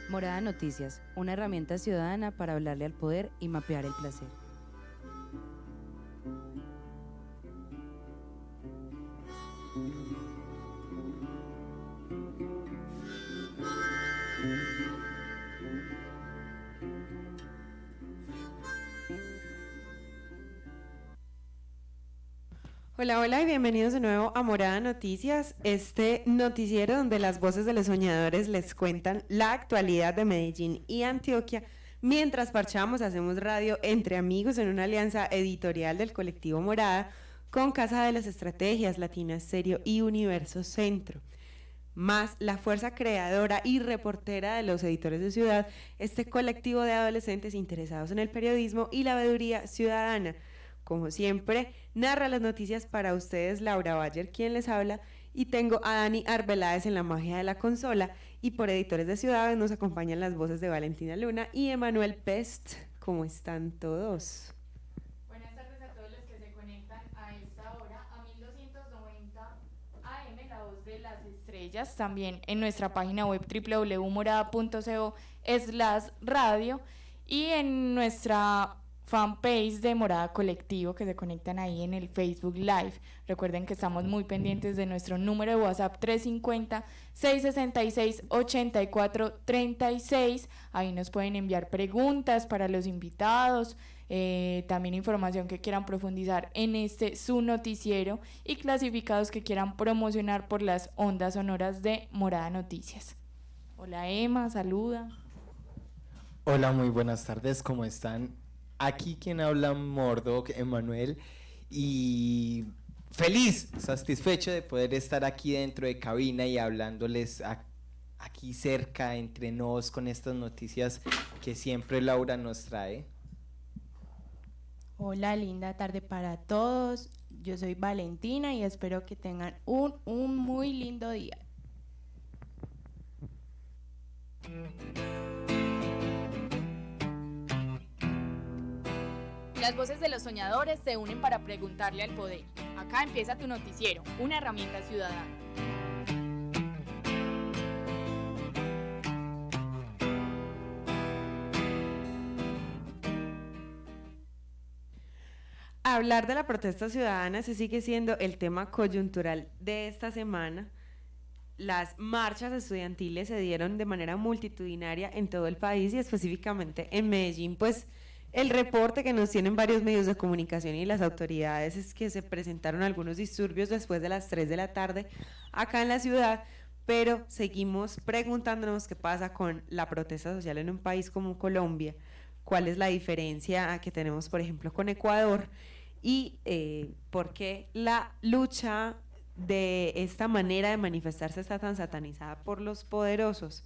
Morada Noticias, una herramienta ciudadana para hablarle al poder y mapear el placer. Hola, hola y bienvenidos de nuevo a Morada Noticias, este noticiero donde las voces de los soñadores les cuentan la actualidad de Medellín y Antioquia, mientras parchamos hacemos radio entre amigos en una alianza editorial del colectivo Morada con Casa de las Estrategias, Latina Estéreo y Universo Centro. Más la fuerza creadora y reportera de los editores de Ciudad, este colectivo de adolescentes interesados en el periodismo y la veeduría ciudadana. Como siempre, narra las noticias para ustedes Laura Bayer, quien les habla, y tengo a Dani Arbeláez en la magia de la consola, y por Editores de Ciudad nos acompañan las voces de Valentina Luna y Emanuel Pest. ¿Cómo están todos? Buenas tardes a todos los que se conectan a esta hora, a 1290 AM, la voz de las estrellas, también en nuestra página web www.morada.co/radio y en nuestra fanpage de Morada Colectivo, que se conectan ahí en el Facebook Live. Recuerden que estamos muy pendientes de nuestro número de WhatsApp 350-666-8436. Ahí nos pueden enviar preguntas para los invitados, también información que quieran profundizar en su noticiero y clasificados que quieran promocionar por las ondas sonoras de Morada Noticias. Hola Emma, saluda. Hola, muy buenas tardes, ¿cómo están? Aquí quien habla Mordok, Emanuel, y feliz, satisfecho de poder estar aquí dentro de cabina y hablándoles aquí cerca, entre nos, con estas noticias que siempre Laura nos trae. Hola, linda tarde para todos. Yo soy Valentina y espero que tengan un muy lindo día. Las voces de los soñadores se unen para preguntarle al poder. Acá empieza tu noticiero, una herramienta ciudadana. Hablar de la protesta ciudadana se sigue siendo el tema coyuntural de esta semana. Las marchas estudiantiles se dieron de manera multitudinaria en todo el país y específicamente en Medellín, pues el reporte que nos tienen varios medios de comunicación y las autoridades es que se presentaron algunos disturbios después de las 3 de la tarde acá en la ciudad, pero seguimos preguntándonos qué pasa con la protesta social en un país como Colombia, cuál es la diferencia que tenemos, por ejemplo, con Ecuador y por qué la lucha de esta manera de manifestarse está tan satanizada por los poderosos.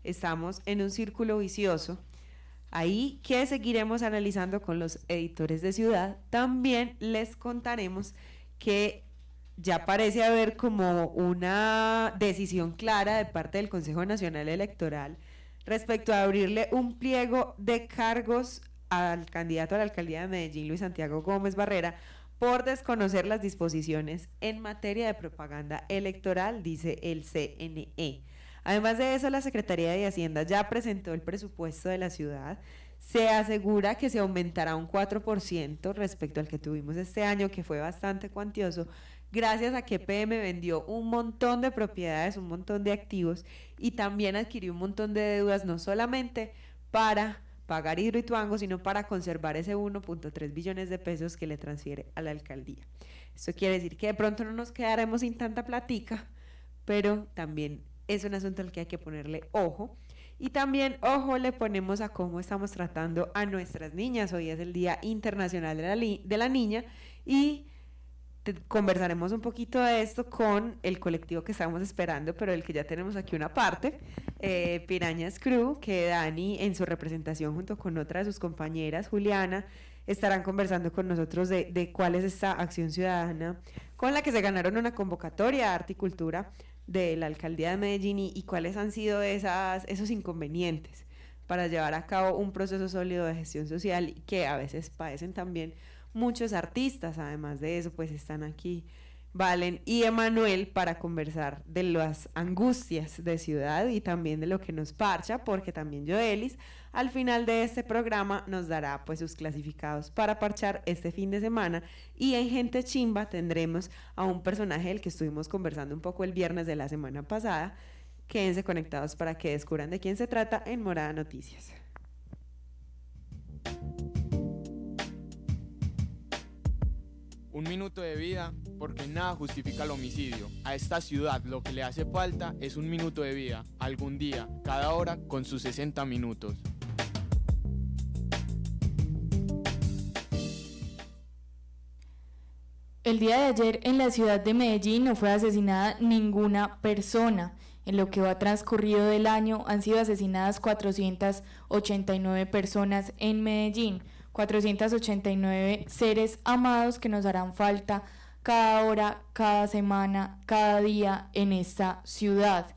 Estamos en un círculo vicioso ahí que seguiremos analizando con los editores de Ciudad. También les contaremos que ya parece haber como una decisión clara de parte del Consejo Nacional Electoral respecto a abrirle un pliego de cargos al candidato a la alcaldía de Medellín, Luis Santiago Gómez Barrera, por desconocer las disposiciones en materia de propaganda electoral, dice el CNE. Además de eso, la Secretaría de Hacienda ya presentó el presupuesto de la ciudad. Se asegura que se aumentará un 4% respecto al que tuvimos este año, que fue bastante cuantioso, gracias a que PM vendió un montón de propiedades, un montón de activos y también adquirió un montón de deudas, no solamente para pagar Hidroituango, sino para conservar ese 1.3 billones de pesos que le transfiere a la alcaldía. Esto quiere decir que de pronto no nos quedaremos sin tanta platica, pero también es un asunto al que hay que ponerle ojo. Y también ojo le ponemos a cómo estamos tratando a nuestras niñas. Hoy es el Día Internacional de la Niña y conversaremos un poquito de esto con el colectivo que estamos esperando, pero el que ya tenemos aquí una parte, Pirañas Crew, que Dani en su representación junto con otra de sus compañeras, Juliana, estarán conversando con nosotros de cuál es esta acción ciudadana con la que se ganaron una convocatoria a Arte y Cultura de la Alcaldía de Medellín y cuáles han sido esos inconvenientes para llevar a cabo un proceso sólido de gestión social que a veces padecen también muchos artistas. Además de eso, pues están aquí Valen y Emanuel para conversar de las angustias de ciudad y también de lo que nos parcha, porque también Joelis al final de este programa nos dará pues sus clasificados para parchar este fin de semana. Y en Gente Chimba tendremos a un personaje del que estuvimos conversando un poco el viernes de la semana pasada. Quédense conectados para que descubran de quién se trata en Morada Noticias. Un minuto de vida, porque nada justifica el homicidio. A esta ciudad lo que le hace falta es un minuto de vida, algún día, cada hora, con sus 60 minutos. El día de ayer en la ciudad de Medellín no fue asesinada ninguna persona. En lo que va transcurrido del año han sido asesinadas 489 personas en Medellín. 489 seres amados que nos harán falta cada hora, cada semana, cada día en esta ciudad.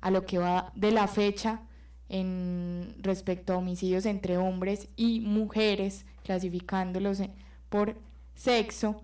A lo que va de la fecha en respecto a homicidios entre hombres y mujeres, clasificándolos por sexo,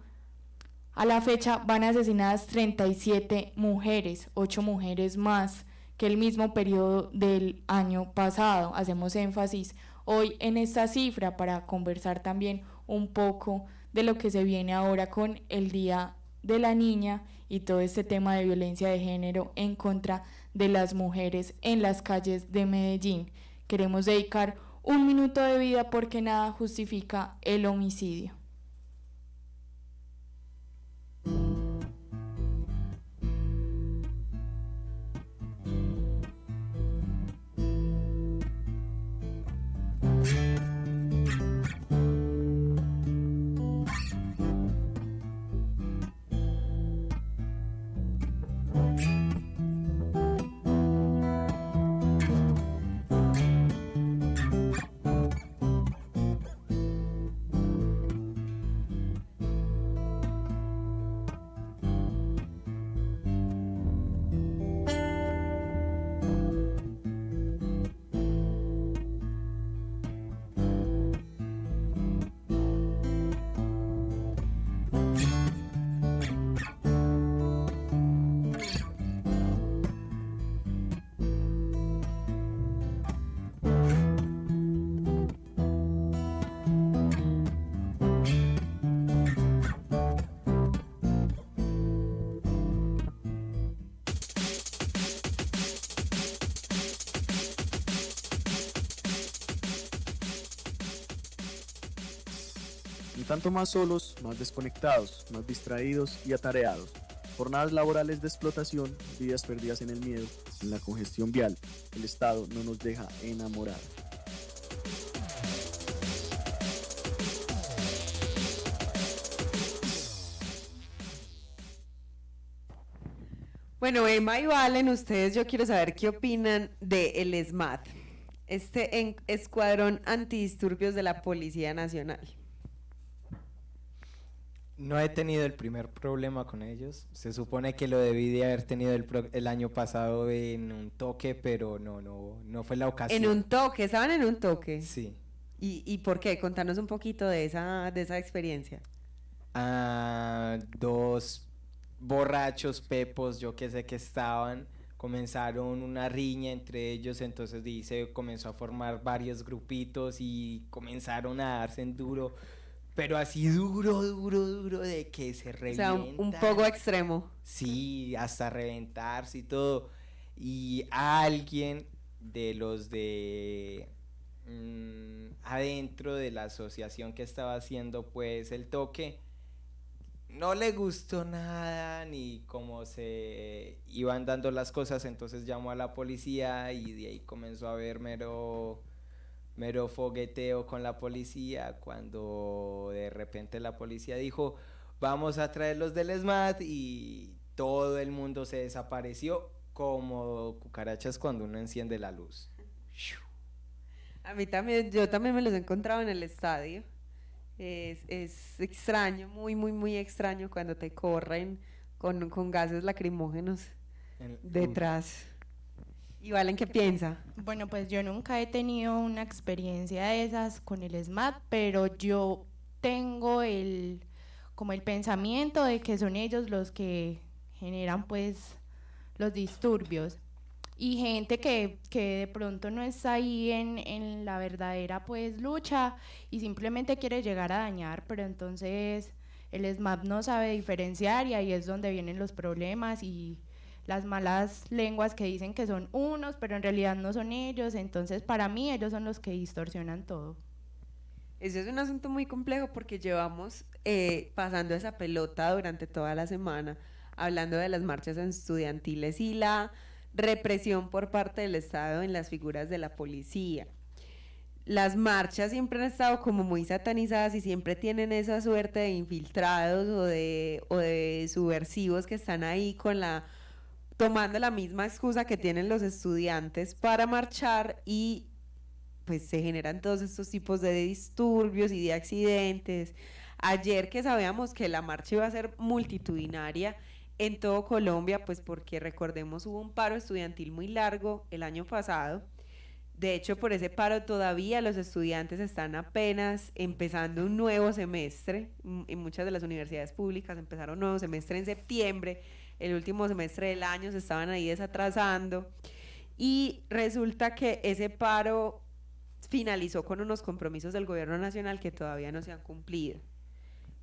a la fecha van asesinadas 37 mujeres, 8 mujeres más que el mismo periodo del año pasado. Hacemos énfasis hoy en esta cifra para conversar también un poco de lo que se viene ahora con el Día de la Niña y todo este tema de violencia de género en contra de las mujeres en las calles de Medellín. Queremos dedicar un minuto de vida porque nada justifica el homicidio. Un tanto más solos, más desconectados, más distraídos y atareados. Jornadas laborales de explotación, vidas perdidas en el miedo, en la congestión vial. El Estado no nos deja enamorar. Bueno, Emma y Valen, ustedes yo quiero saber qué opinan del ESMAD, este escuadrón antidisturbios de la Policía Nacional. No he tenido el primer problema con ellos. Se supone que lo debí de haber tenido el año pasado en un toque, pero no fue la ocasión. En un toque, estaban en un toque. Sí. ¿Y por qué? Contanos un poquito de esa experiencia. Dos borrachos, pepos, yo que sé que estaban, comenzaron una riña entre ellos, entonces se comenzó a formar varios grupitos y comenzaron a darse en duro. Pero así duro de que se revienta. O sea, un poco extremo. Sí, hasta reventarse y todo. Y alguien de los de adentro de la asociación que estaba haciendo pues el toque, no le gustó nada ni cómo se iban dando las cosas, entonces llamó a la policía y de ahí comenzó a haber mero fogueteo con la policía, cuando de repente la policía dijo vamos a traerlos del ESMAD y todo el mundo se desapareció como cucarachas cuando uno enciende la luz. A mí también, yo también me los he encontrado en el estadio. Es extraño, muy extraño cuando te corren con gases lacrimógenos detrás. ¿Y Valen qué piensa? Bueno, pues yo nunca he tenido una experiencia de esas con el SMAT, pero yo tengo como el pensamiento de que son ellos los que generan pues los disturbios. Y gente que de pronto no está ahí en la verdadera pues lucha y simplemente quiere llegar a dañar, pero entonces el SMAT no sabe diferenciar y ahí es donde vienen los problemas y las malas lenguas que dicen que son unos, pero en realidad no son ellos. Entonces para mí ellos son los que distorsionan todo. Ese es un asunto muy complejo porque llevamos pasando esa pelota durante toda la semana, hablando de las marchas estudiantiles y la represión por parte del Estado en las figuras de la policía. Las marchas siempre han estado como muy satanizadas y siempre tienen esa suerte de infiltrados o de subversivos que están ahí tomando la misma excusa que tienen los estudiantes para marchar, y pues se generan todos estos tipos de disturbios y de accidentes. Ayer, que sabíamos que la marcha iba a ser multitudinaria en todo Colombia, pues porque recordemos hubo un paro estudiantil muy largo el año pasado. De hecho, por ese paro todavía los estudiantes están apenas empezando un nuevo semestre. En muchas de las universidades públicas empezaron un nuevo semestre en septiembre. El último semestre del año se estaban ahí desatrasando. Y resulta que ese paro finalizó con unos compromisos del gobierno nacional que todavía no se han cumplido.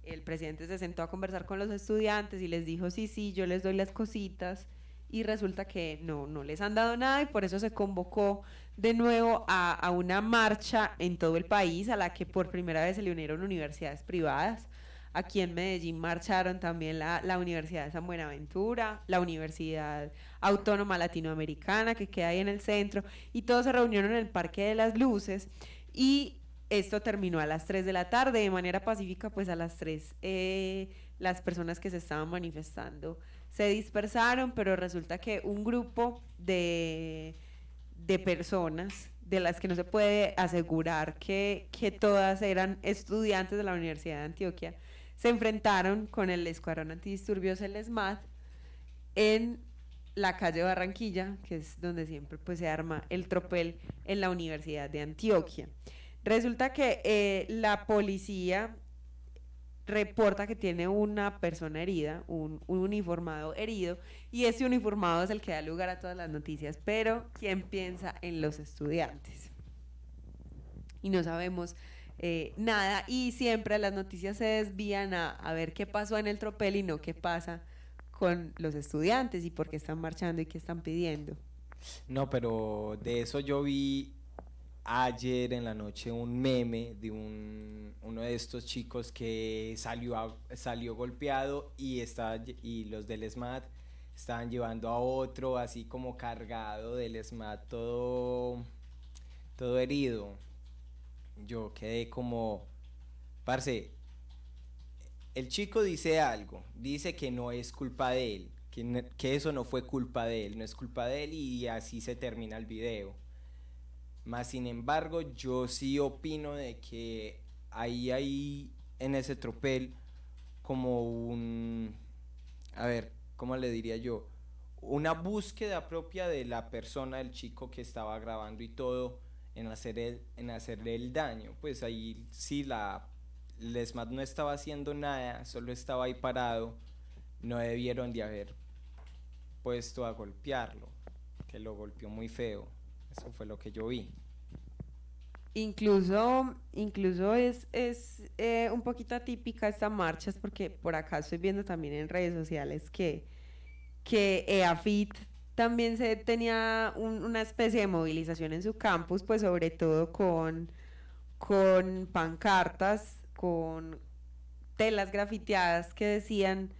El presidente se sentó a conversar con los estudiantes y les dijo, sí, yo les doy las cositas, y resulta que no les han dado nada, y por eso se convocó de nuevo a una marcha en todo el país, a la que por primera vez se le unieron universidades privadas. Aquí en Medellín marcharon también la Universidad de San Buenaventura, la Universidad Autónoma Latinoamericana, que queda ahí en el centro, y todos se reunieron en el Parque de las Luces, y esto terminó a las 3 de la tarde de manera pacífica. Pues a las 3 las personas que se estaban manifestando se dispersaron, pero resulta que un grupo de personas, de las que no se puede asegurar que todas eran estudiantes de la Universidad de Antioquia, se enfrentaron con el Escuadrón Antidisturbios, el SMAT, en la calle Barranquilla, que es donde siempre pues se arma el tropel en la Universidad de Antioquia. Resulta que la policía reporta que tiene una persona herida, un uniformado herido, y ese uniformado es el que da lugar a todas las noticias, pero ¿quién piensa en los estudiantes? Y no sabemos nada, y siempre las noticias se desvían a ver qué pasó en el tropel y no qué pasa con los estudiantes y por qué están marchando y qué están pidiendo. No, pero de eso yo vi ayer en la noche un meme de uno de estos chicos que salió golpeado y los del SMAT estaban llevando a otro así como cargado del SMAT, todo herido. Yo quedé como, parce, el chico dice algo, dice que no es culpa de él, que eso no fue culpa de él, no es culpa de él, y así se termina el video. Más sin embargo, yo sí opino de que ahí hay en ese tropel como a ver, ¿cómo le diría yo? Una búsqueda propia de la persona, del chico que estaba grabando y todo, en hacerle el daño. Pues ahí sí el SMAT no estaba haciendo nada, solo estaba ahí parado. No debieron de haber puesto a golpearlo, que lo golpeó muy feo. Eso fue lo que yo vi. Incluso es un poquito atípica esta marcha, es porque por acá estoy viendo también en redes sociales que EAFIT también tenía una especie de movilización en su campus, pues sobre todo con pancartas, con telas grafiteadas que decían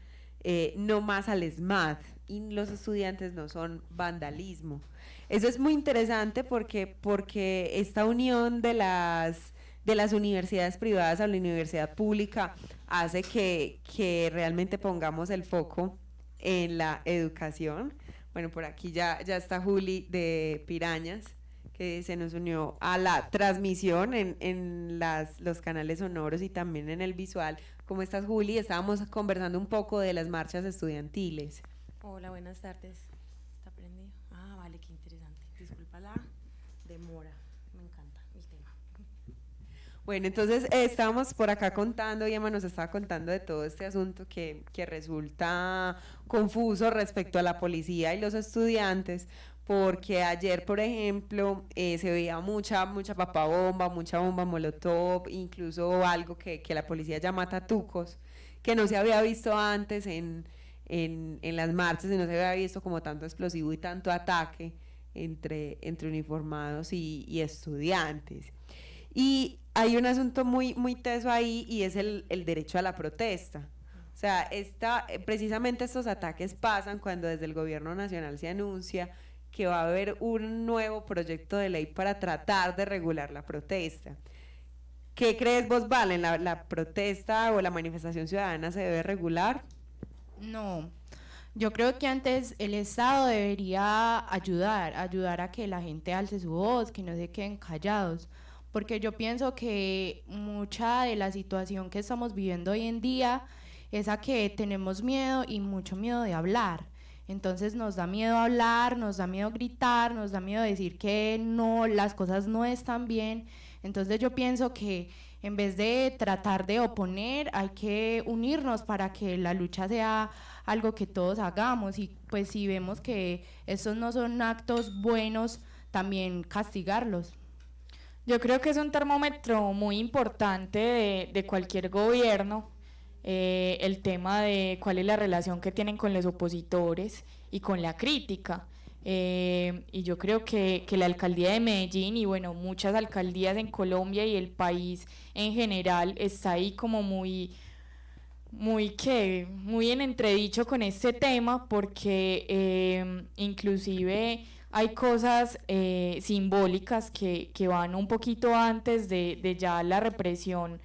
no más al SMAT, y los estudiantes no son vandalismo. Eso es muy interesante porque esta unión de las universidades privadas a la universidad pública hace que realmente pongamos el foco en la educación. Bueno, por aquí ya está Juli de Pirañas, que se nos unió a la transmisión en los canales sonoros y también en el visual. ¿Cómo estás, Juli? Estábamos conversando un poco de las marchas estudiantiles. Hola, buenas tardes. ¿Está prendido? Ah, vale, qué interesante. Disculpa la demora. Me encanta el tema. Bueno, entonces estábamos por acá contando, y Emma nos estaba contando de todo este asunto que resulta confuso respecto a la policía y los estudiantes, porque ayer, por ejemplo, se veía mucha papabomba, mucha bomba molotov, incluso algo que la policía llama tatucos, que no se había visto antes en las marchas, y no se había visto como tanto explosivo y tanto ataque entre uniformados y estudiantes. Y hay un asunto muy teso ahí, y es el derecho a la protesta. O sea, precisamente estos ataques pasan cuando desde el gobierno nacional se anuncia que va a haber un nuevo proyecto de ley para tratar de regular la protesta. ¿Qué crees vos, Valen? ¿La protesta o la manifestación ciudadana se debe regular? No, yo creo que antes el Estado debería ayudar a que la gente alce su voz, que no se queden callados, porque yo pienso que mucha de la situación que estamos viviendo hoy en día es a que tenemos miedo, y mucho miedo de hablar. Entonces nos da miedo hablar, nos da miedo gritar, nos da miedo decir que no, las cosas no están bien. Entonces yo pienso que en vez de tratar de oponer, hay que unirnos para que la lucha sea algo que todos hagamos, y pues si vemos que estos no son actos buenos, también castigarlos. Yo creo que es un termómetro muy importante de cualquier gobierno, el tema de cuál es la relación que tienen con los opositores y con la crítica. Y yo creo que la alcaldía de Medellín, y bueno, muchas alcaldías en Colombia y el país en general, está ahí como muy en entredicho con este tema, porque inclusive hay cosas simbólicas que van un poquito antes de ya la represión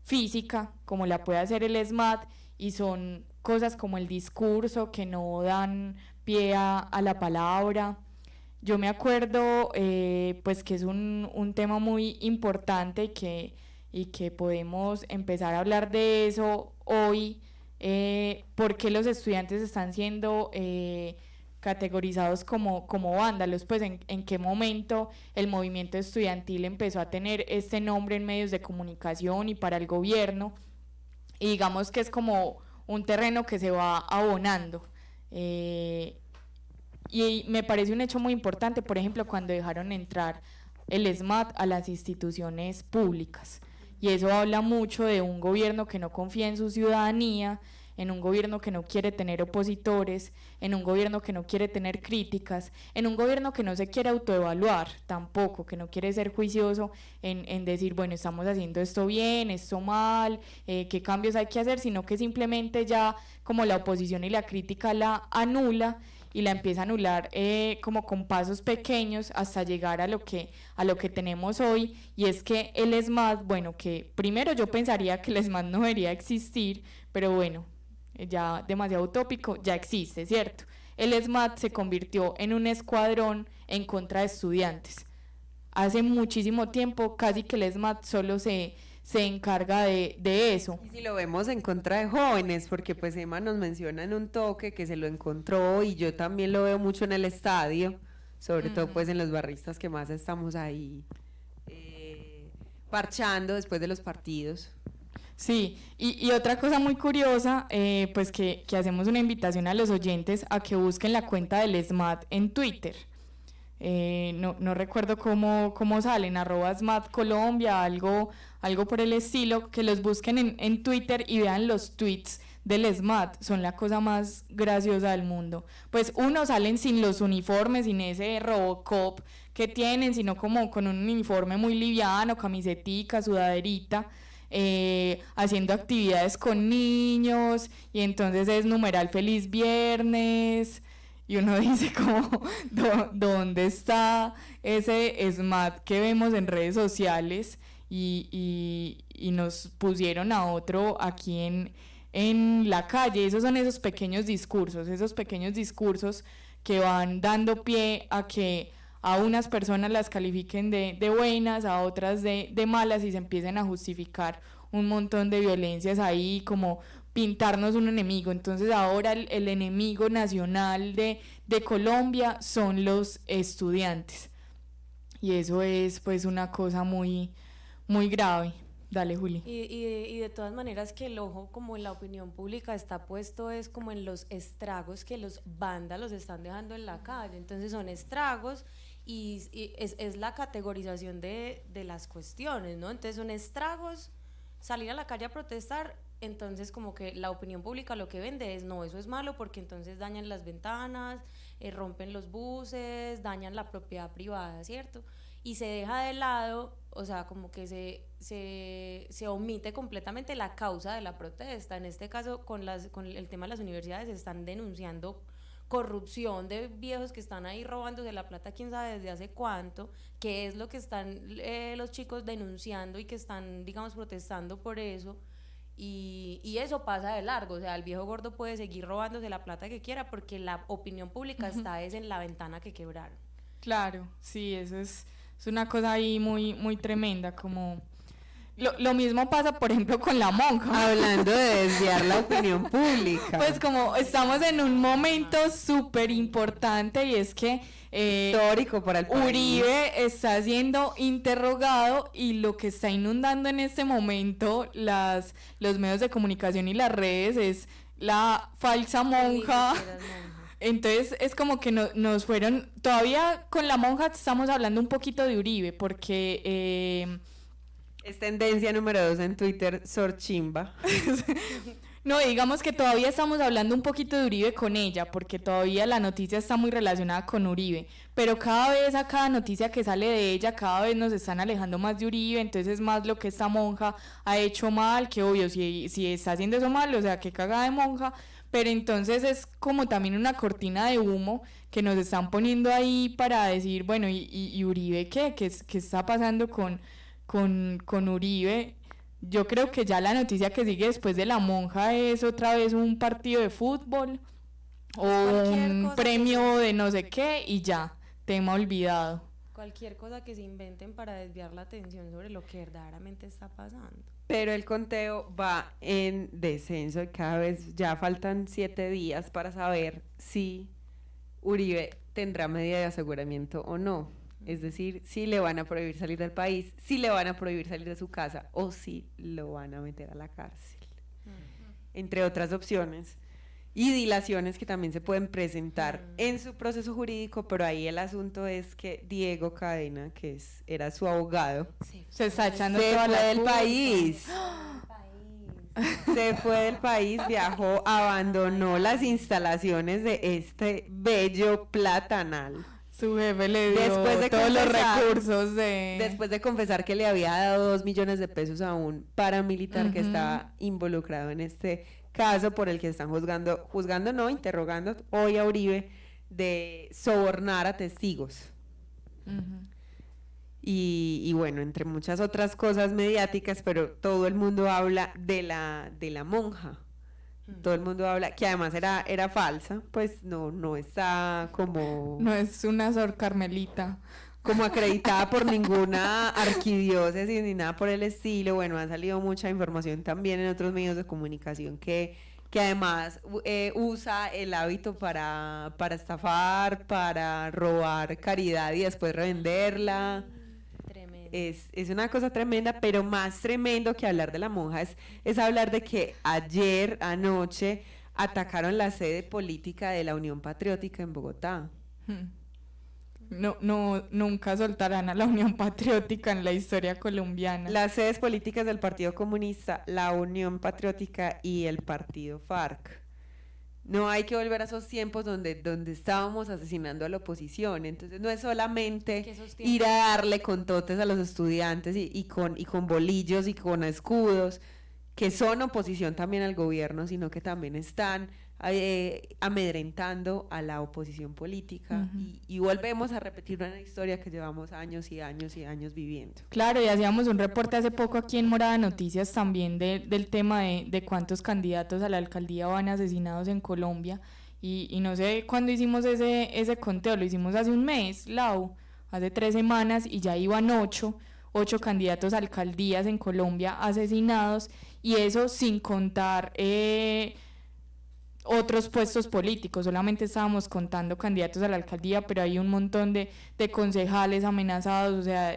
física, como la puede hacer el SMAT, y son cosas como el discurso, que no dan pie a la palabra. Yo me acuerdo pues que es un tema muy importante, y que podemos empezar a hablar de eso hoy, porque los estudiantes están siendo categorizados como vándalos. Pues en qué momento el movimiento estudiantil empezó a tener este nombre en medios de comunicación y para el gobierno, y digamos que es como un terreno que se va abonando, y me parece un hecho muy importante, por ejemplo, cuando dejaron entrar el SMAT a las instituciones públicas, y eso habla mucho de un gobierno que no confía en su ciudadanía, en un gobierno que no quiere tener opositores, en un gobierno que no quiere tener críticas, en un gobierno que no se quiere autoevaluar tampoco, que no quiere ser juicioso en decir, bueno, estamos haciendo esto bien, esto mal, qué cambios hay que hacer, sino que simplemente ya como la oposición y la crítica la anula, y la empieza a anular como con pasos pequeños hasta llegar a lo que tenemos hoy, y es que el SMAT, bueno, que primero yo pensaría que el SMAT no debería existir, pero bueno, ya demasiado utópico, ya existe, ¿cierto? El SMAT se convirtió en un escuadrón en contra de estudiantes. Hace muchísimo tiempo casi que el SMAT solo se encarga de eso. Y si lo vemos en contra de jóvenes, porque pues Emma nos menciona en un toque que se lo encontró, y yo también lo veo mucho en el estadio, sobre todo pues en los barristas que más estamos ahí parchando después de los partidos. Sí, y otra cosa muy curiosa, pues que hacemos una invitación a los oyentes a que busquen la cuenta del SMAT en Twitter. No recuerdo cómo salen, @SMATColombia, algo por el estilo, que los busquen en Twitter y vean los tweets del SMAT, son la cosa más graciosa del mundo. Pues unos salen sin los uniformes, sin ese Robocop que tienen, sino como con un uniforme muy liviano, camisetica, sudaderita, haciendo actividades con niños, y entonces es numeral feliz viernes, y uno dice como, ¿dónde está ese SMAT que vemos en redes sociales? Y nos pusieron a otro aquí en la calle. Esos son esos pequeños discursos que van dando pie a que a unas personas las califiquen de buenas, a otras de malas, y se empiecen a justificar un montón de violencias ahí, como pintarnos un enemigo. Entonces ahora el enemigo nacional de Colombia son los estudiantes. y eso es pues una cosa muy, muy grave. Dale, Juli. Y de todas maneras que el ojo como en la opinión pública está puesto es como en los estragos que los vándalos están dejando en la calle. Entonces son estragos y es la categorización de las cuestiones, ¿no? Entonces son estragos, salir a la calle a protestar, entonces como que la opinión pública lo que vende es no, eso es malo porque entonces dañan las ventanas, rompen los buses, dañan la propiedad privada, ¿cierto? Y se deja de lado, o sea, como que se omite completamente la causa de la protesta. En este caso, con el tema de las universidades, se están denunciando corrupción de viejos que están ahí robándose la plata, quién sabe desde hace cuánto, que es lo que están los chicos denunciando y que están, digamos, protestando por eso. Y eso pasa de largo, o sea, el viejo gordo puede seguir robándose la plata que quiera porque la opinión pública está es en la ventana que quebraron. Claro, sí, eso es una cosa ahí muy, muy tremenda, como... Lo mismo pasa, por ejemplo, con la monja. Hablando de desviar la opinión pública. Pues como estamos en un momento súper importante y es que histórico para el país. Uribe está siendo interrogado y lo que está inundando en este momento los medios de comunicación y las redes es la falsa monja. Entonces es como que nos fueron, todavía con la monja estamos hablando un poquito de Uribe porque... es tendencia número 2 en Twitter, Sorchimba. No, digamos que todavía estamos hablando un poquito de Uribe con ella, porque todavía la noticia está muy relacionada con Uribe, pero cada vez a cada noticia que sale de ella, cada vez nos están alejando más de Uribe, entonces es más lo que esta monja ha hecho mal, que obvio, si está haciendo eso mal, o sea, que cagada de monja, pero entonces es como también una cortina de humo que nos están poniendo ahí para decir, bueno, ¿y Uribe qué? ¿Qué está pasando con Uribe? Yo creo que ya la noticia que sigue después de la monja es otra vez un partido de fútbol o un premio de no sé qué y ya, tema olvidado. Cualquier cosa que se inventen para desviar la atención sobre lo que verdaderamente está pasando. Pero el conteo va en descenso y cada vez ya faltan 7 días para saber si Uribe tendrá medida de aseguramiento o no. Es decir, si le van a prohibir salir del país, si le van a prohibir salir de su casa o si lo van a meter a la cárcel. Entre otras opciones y dilaciones que también se pueden presentar en su proceso jurídico, pero ahí el asunto es que Diego Cadena, que era su abogado, se está echando se toda fue la del culpa. país. Se fue del país, viajó, abandonó las instalaciones de este bello platanal. Su jefe le dio Después de todos los confesar- recursos de... Después de confesar que le había dado 2 millones de pesos a un paramilitar que estaba involucrado en este caso por el que están interrogando hoy a Uribe de sobornar a testigos. Y bueno, entre muchas otras cosas mediáticas, pero todo el mundo habla de la monja. Todo el mundo habla, que además era falsa, pues no está como... No es una Sor Carmelita. como acreditada por ninguna arquidiócesis ni nada por el estilo. Bueno, ha salido mucha información también en otros medios de comunicación que además usa el hábito para estafar, para robar caridad y después revenderla. Es una cosa tremenda, pero más tremendo que hablar de la monja es hablar de que anoche, atacaron la sede política de la Unión Patriótica en Bogotá. No, nunca soltarán a la Unión Patriótica en la historia colombiana. Las sedes políticas del Partido Comunista, la Unión Patriótica y el Partido FARC. No hay que volver a esos tiempos donde estábamos asesinando a la oposición. Entonces no es solamente ir a darle con totes a los estudiantes y con bolillos y con escudos, que son oposición también al gobierno, sino que también están amedrentando a la oposición política. Y volvemos a repetir una historia que llevamos años y años y años viviendo. Claro, y hacíamos un reporte hace poco aquí en Morada Noticias también del tema de cuántos candidatos a la alcaldía van asesinados en Colombia. Y no sé cuándo hicimos ese conteo, lo hicimos hace un mes, Lau, hace 3 semanas, y ya iban 8 candidatos a alcaldías en Colombia asesinados, y eso sin contar otros puestos políticos, solamente estábamos contando candidatos a la alcaldía, pero hay un montón de concejales amenazados, o sea,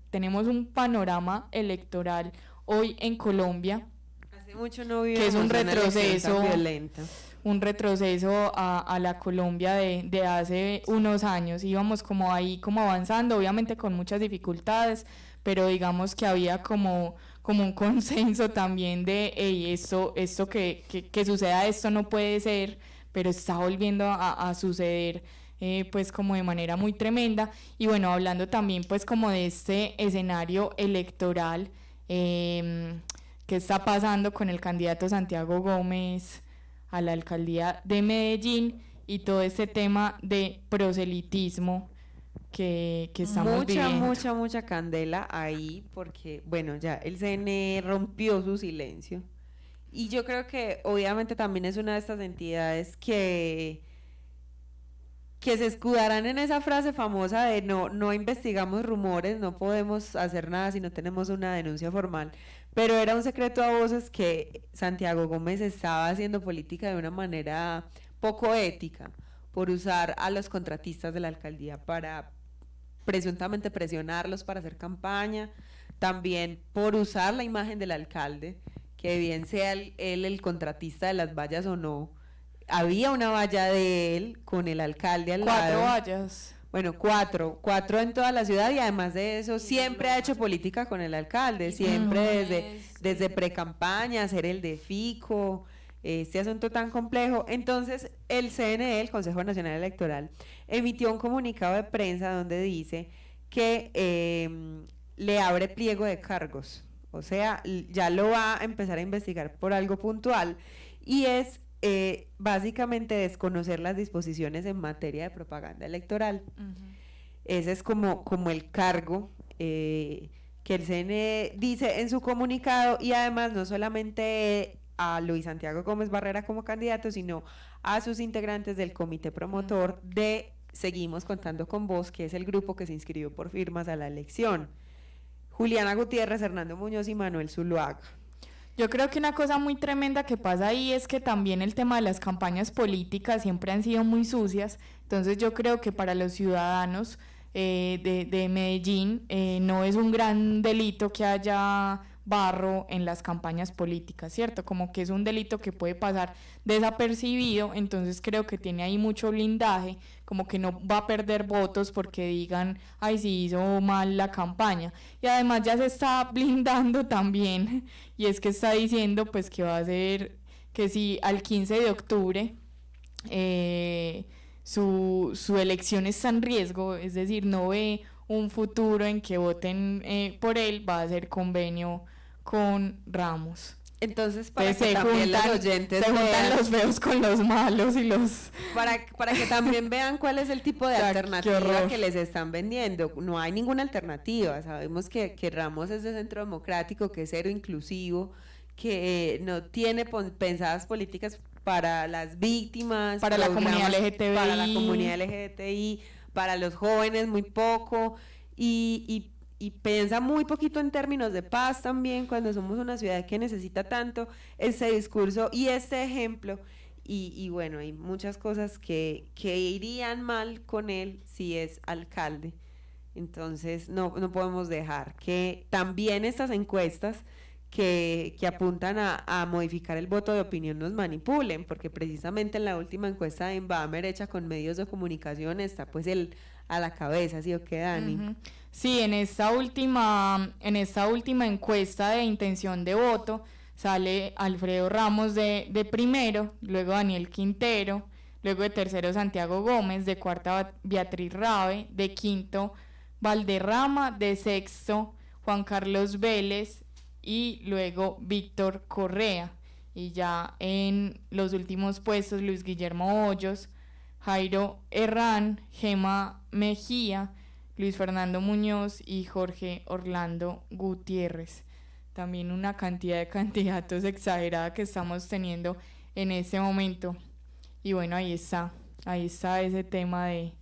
tenemos un panorama electoral hoy en Colombia Hace mucho no que es un vivíamos una elección retroceso, tan violenta. un retroceso a la Colombia de hace unos años. Íbamos como ahí, como avanzando, obviamente con muchas dificultades, pero digamos que había como un consenso también de, hey, esto que suceda, esto no puede ser, pero está volviendo a suceder, pues como de manera muy tremenda. Y bueno, hablando también pues como de este escenario electoral, ¿qué está pasando con el candidato Santiago Gómez a la alcaldía de Medellín y todo este tema de proselitismo que estamos viviendo? Mucha candela ahí, porque, bueno, ya el CNE rompió su silencio. Y yo creo que obviamente también es una de estas entidades que se escudarán en esa frase famosa de no investigamos rumores, no podemos hacer nada si no tenemos una denuncia formal. Pero era un secreto a voces que Santiago Gómez estaba haciendo política de una manera poco ética, por usar a los contratistas de la alcaldía para presuntamente presionarlos para hacer campaña, también por usar la imagen del alcalde, que bien sea él el contratista de las vallas o no, había una valla de él con el alcalde al 4 lado. vallas. Bueno, cuatro en toda la ciudad, y además de eso siempre ha hecho política con el alcalde, siempre desde pre-campaña, hacer el de Fico, este asunto tan complejo. Entonces el CNE, el Consejo Nacional Electoral, emitió un comunicado de prensa donde dice que le abre pliego de cargos, o sea, ya lo va a empezar a investigar por algo puntual, y es básicamente desconocer las disposiciones en materia de propaganda electoral. Ese es como el cargo que el CNE dice en su comunicado, y además no solamente a Luis Santiago Gómez Barrera como candidato, sino a sus integrantes del comité promotor de Seguimos Contando con Vos, que es el grupo que se inscribió por firmas a la elección: Juliana Gutiérrez, Hernando Muñoz y Manuel Zuluaga. Yo creo que una cosa muy tremenda que pasa ahí es que también el tema de las campañas políticas siempre han sido muy sucias, entonces yo creo que para los ciudadanos de Medellín no es un gran delito que haya barro en las campañas políticas, ¿cierto? Como que es un delito que puede pasar desapercibido, entonces creo que tiene ahí mucho blindaje, como que no va a perder votos porque digan, ay, sí hizo mal la campaña. Y además ya se está blindando también, y es que está diciendo pues que va a ser, que si al 15 de octubre su elección está en riesgo, es decir, no ve un futuro en que voten por él, va a hacer convenio con Ramos. Entonces, para Entonces, que también los oyentes se juntan vean, los feos con los malos y los... para que también vean cuál es el tipo de Ya, qué alternativa horror. que les están vendiendo. No hay ninguna alternativa. Sabemos que Ramos es de Centro Democrático, que es cero inclusivo, que no tiene pensadas políticas para las víctimas, Para la comunidad LGTBI. para la comunidad LGBTI, para los jóvenes muy poco, y piensa muy poquito en términos de paz también, cuando somos una ciudad que necesita tanto ese discurso y este ejemplo. Y bueno, hay muchas cosas que irían mal con él si es alcalde. Entonces no podemos dejar que también estas encuestas que apuntan a modificar el voto de opinión nos manipulen, porque precisamente en la última encuesta de Inbamer hecha con medios de comunicación está pues él a la cabeza, ¿sí o qué, Dani? Ujú. Sí, en esta última encuesta de intención de voto sale Alfredo Ramos de primero, luego Daniel Quintero, luego de tercero Santiago Gómez, de cuarta Beatriz Rabe, de quinto Valderrama, de sexto Juan Carlos Vélez y luego Víctor Correa. Y ya en los últimos puestos Luis Guillermo Hoyos, Jairo Herrán, Gema Mejía, Luis Fernando Muñoz y Jorge Orlando Gutiérrez. También una cantidad de candidatos exagerada que estamos teniendo en este momento. Y bueno, ahí está ese tema de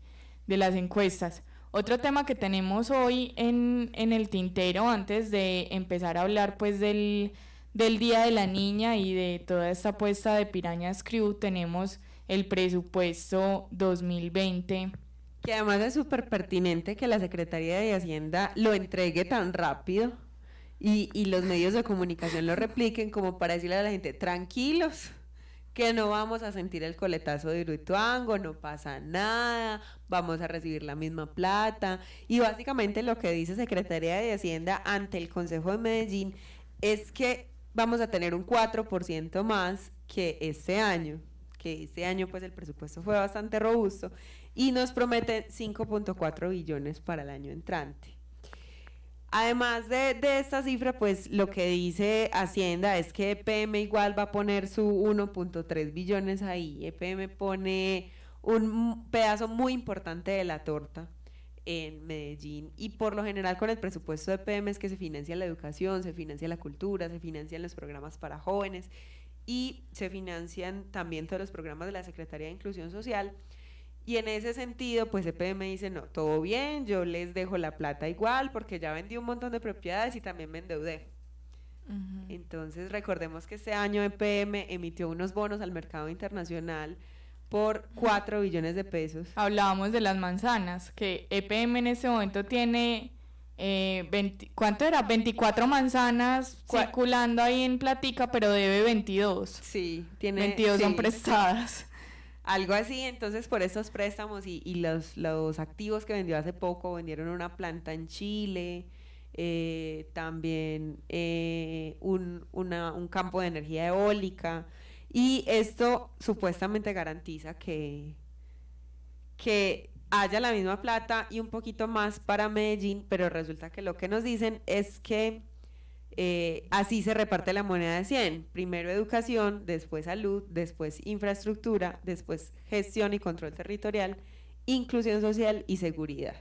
las encuestas. Otro tema que tenemos hoy en el tintero, antes de empezar a hablar pues del del Día de la Niña y de toda esta apuesta de Pirañas Crew, tenemos el presupuesto 2020. Que además es súper pertinente que la Secretaría de Hacienda lo entregue tan rápido y los medios de comunicación lo repliquen como para decirle a la gente, tranquilos, que no vamos a sentir el coletazo de Hidroituango, no pasa nada, vamos a recibir la misma plata. Y básicamente lo que dice Secretaría de Hacienda ante el Consejo de Medellín es que vamos a tener un 4% más que este año pues el presupuesto fue bastante robusto y nos prometen 5.4 billones para el año entrante. Además de esta cifra, pues lo que dice Hacienda es que EPM igual va a poner su 1.3 billones ahí. EPM pone un pedazo muy importante de la torta en Medellín y por lo general con el presupuesto de EPM es que se financia la educación, se financia la cultura, se financian los programas para jóvenes y se financian también todos los programas de la Secretaría de Inclusión Social. Y en ese sentido, pues EPM dice, no, todo bien, yo les dejo la plata igual porque ya vendí un montón de propiedades y también me endeudé. Entonces recordemos que este año EPM emitió unos bonos al mercado internacional por 4 billones de pesos. Hablábamos de las manzanas, que EPM en este momento tiene, ¿cuánto era? 24 manzanas circulando ahí en platica, pero debe 22. Sí, tiene 22 son sí. prestadas. Algo así, entonces por esos préstamos y los activos que vendió hace poco, vendieron una planta en Chile, también un campo de energía eólica, y esto supuestamente garantiza que haya la misma plata y un poquito más para Medellín, pero resulta que lo que nos dicen es que así se reparte la moneda de 100, primero educación, después salud, después infraestructura, después gestión y control territorial, inclusión social y seguridad.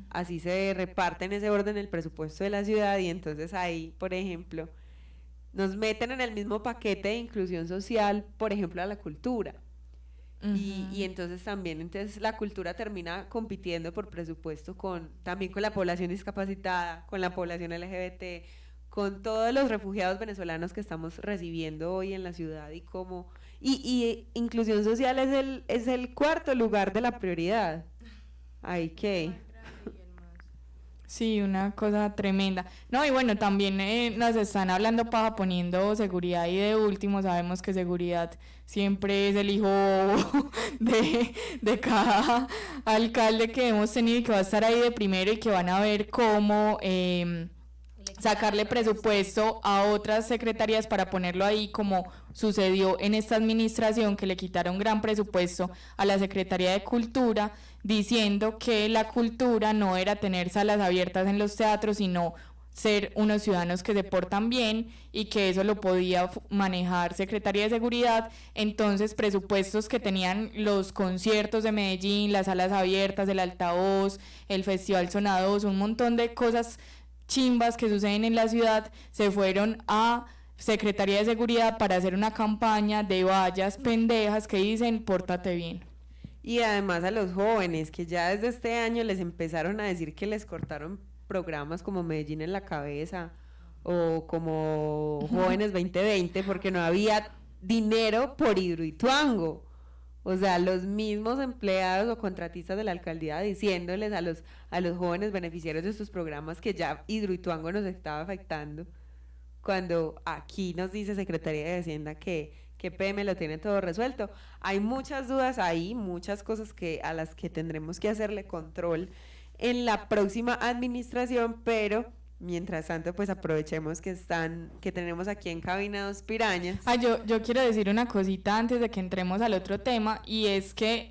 Así se reparte en ese orden el presupuesto de la ciudad y entonces ahí, por ejemplo, nos meten en el mismo paquete de inclusión social, por ejemplo, a la cultura. Y entonces también la cultura termina compitiendo por presupuesto también con la población discapacitada, con la población LGBT, con todos los refugiados venezolanos que estamos recibiendo hoy en la ciudad y inclusión social es el cuarto lugar de la prioridad. Hay que... Sí, una cosa tremenda. No, y bueno, también nos están hablando paja poniendo seguridad y de último sabemos que seguridad siempre es el hijo de cada alcalde que hemos tenido y que va a estar ahí de primero y que van a ver cómo sacarle presupuesto a otras secretarías para ponerlo ahí como sucedió en esta administración que le quitaron gran presupuesto a la Secretaría de Cultura diciendo que la cultura no era tener salas abiertas en los teatros sino ser unos ciudadanos que se portan bien y que eso lo podía manejar Secretaría de Seguridad. Entonces presupuestos que tenían los conciertos de Medellín, las salas abiertas, el altavoz, el Festival Zona 2, un montón de cosas chimbas que suceden en la ciudad, se fueron a Secretaría de Seguridad para hacer una campaña de vallas pendejas que dicen pórtate bien. Y además a los jóvenes que ya desde este año les empezaron a decir que les cortaron programas como Medellín en la cabeza o como Jóvenes 2020 porque no había dinero por Hidroituango. O sea, los mismos empleados o contratistas de la alcaldía diciéndoles a los jóvenes beneficiarios de estos programas que ya Hidroituango nos estaba afectando, cuando aquí nos dice Secretaría de Hacienda que PM lo tiene todo resuelto. Hay muchas dudas ahí, muchas cosas a las que tendremos que hacerle control en la próxima administración, pero mientras tanto pues aprovechemos que tenemos aquí en cabina dos pirañas. Yo quiero decir una cosita antes de que entremos al otro tema y es que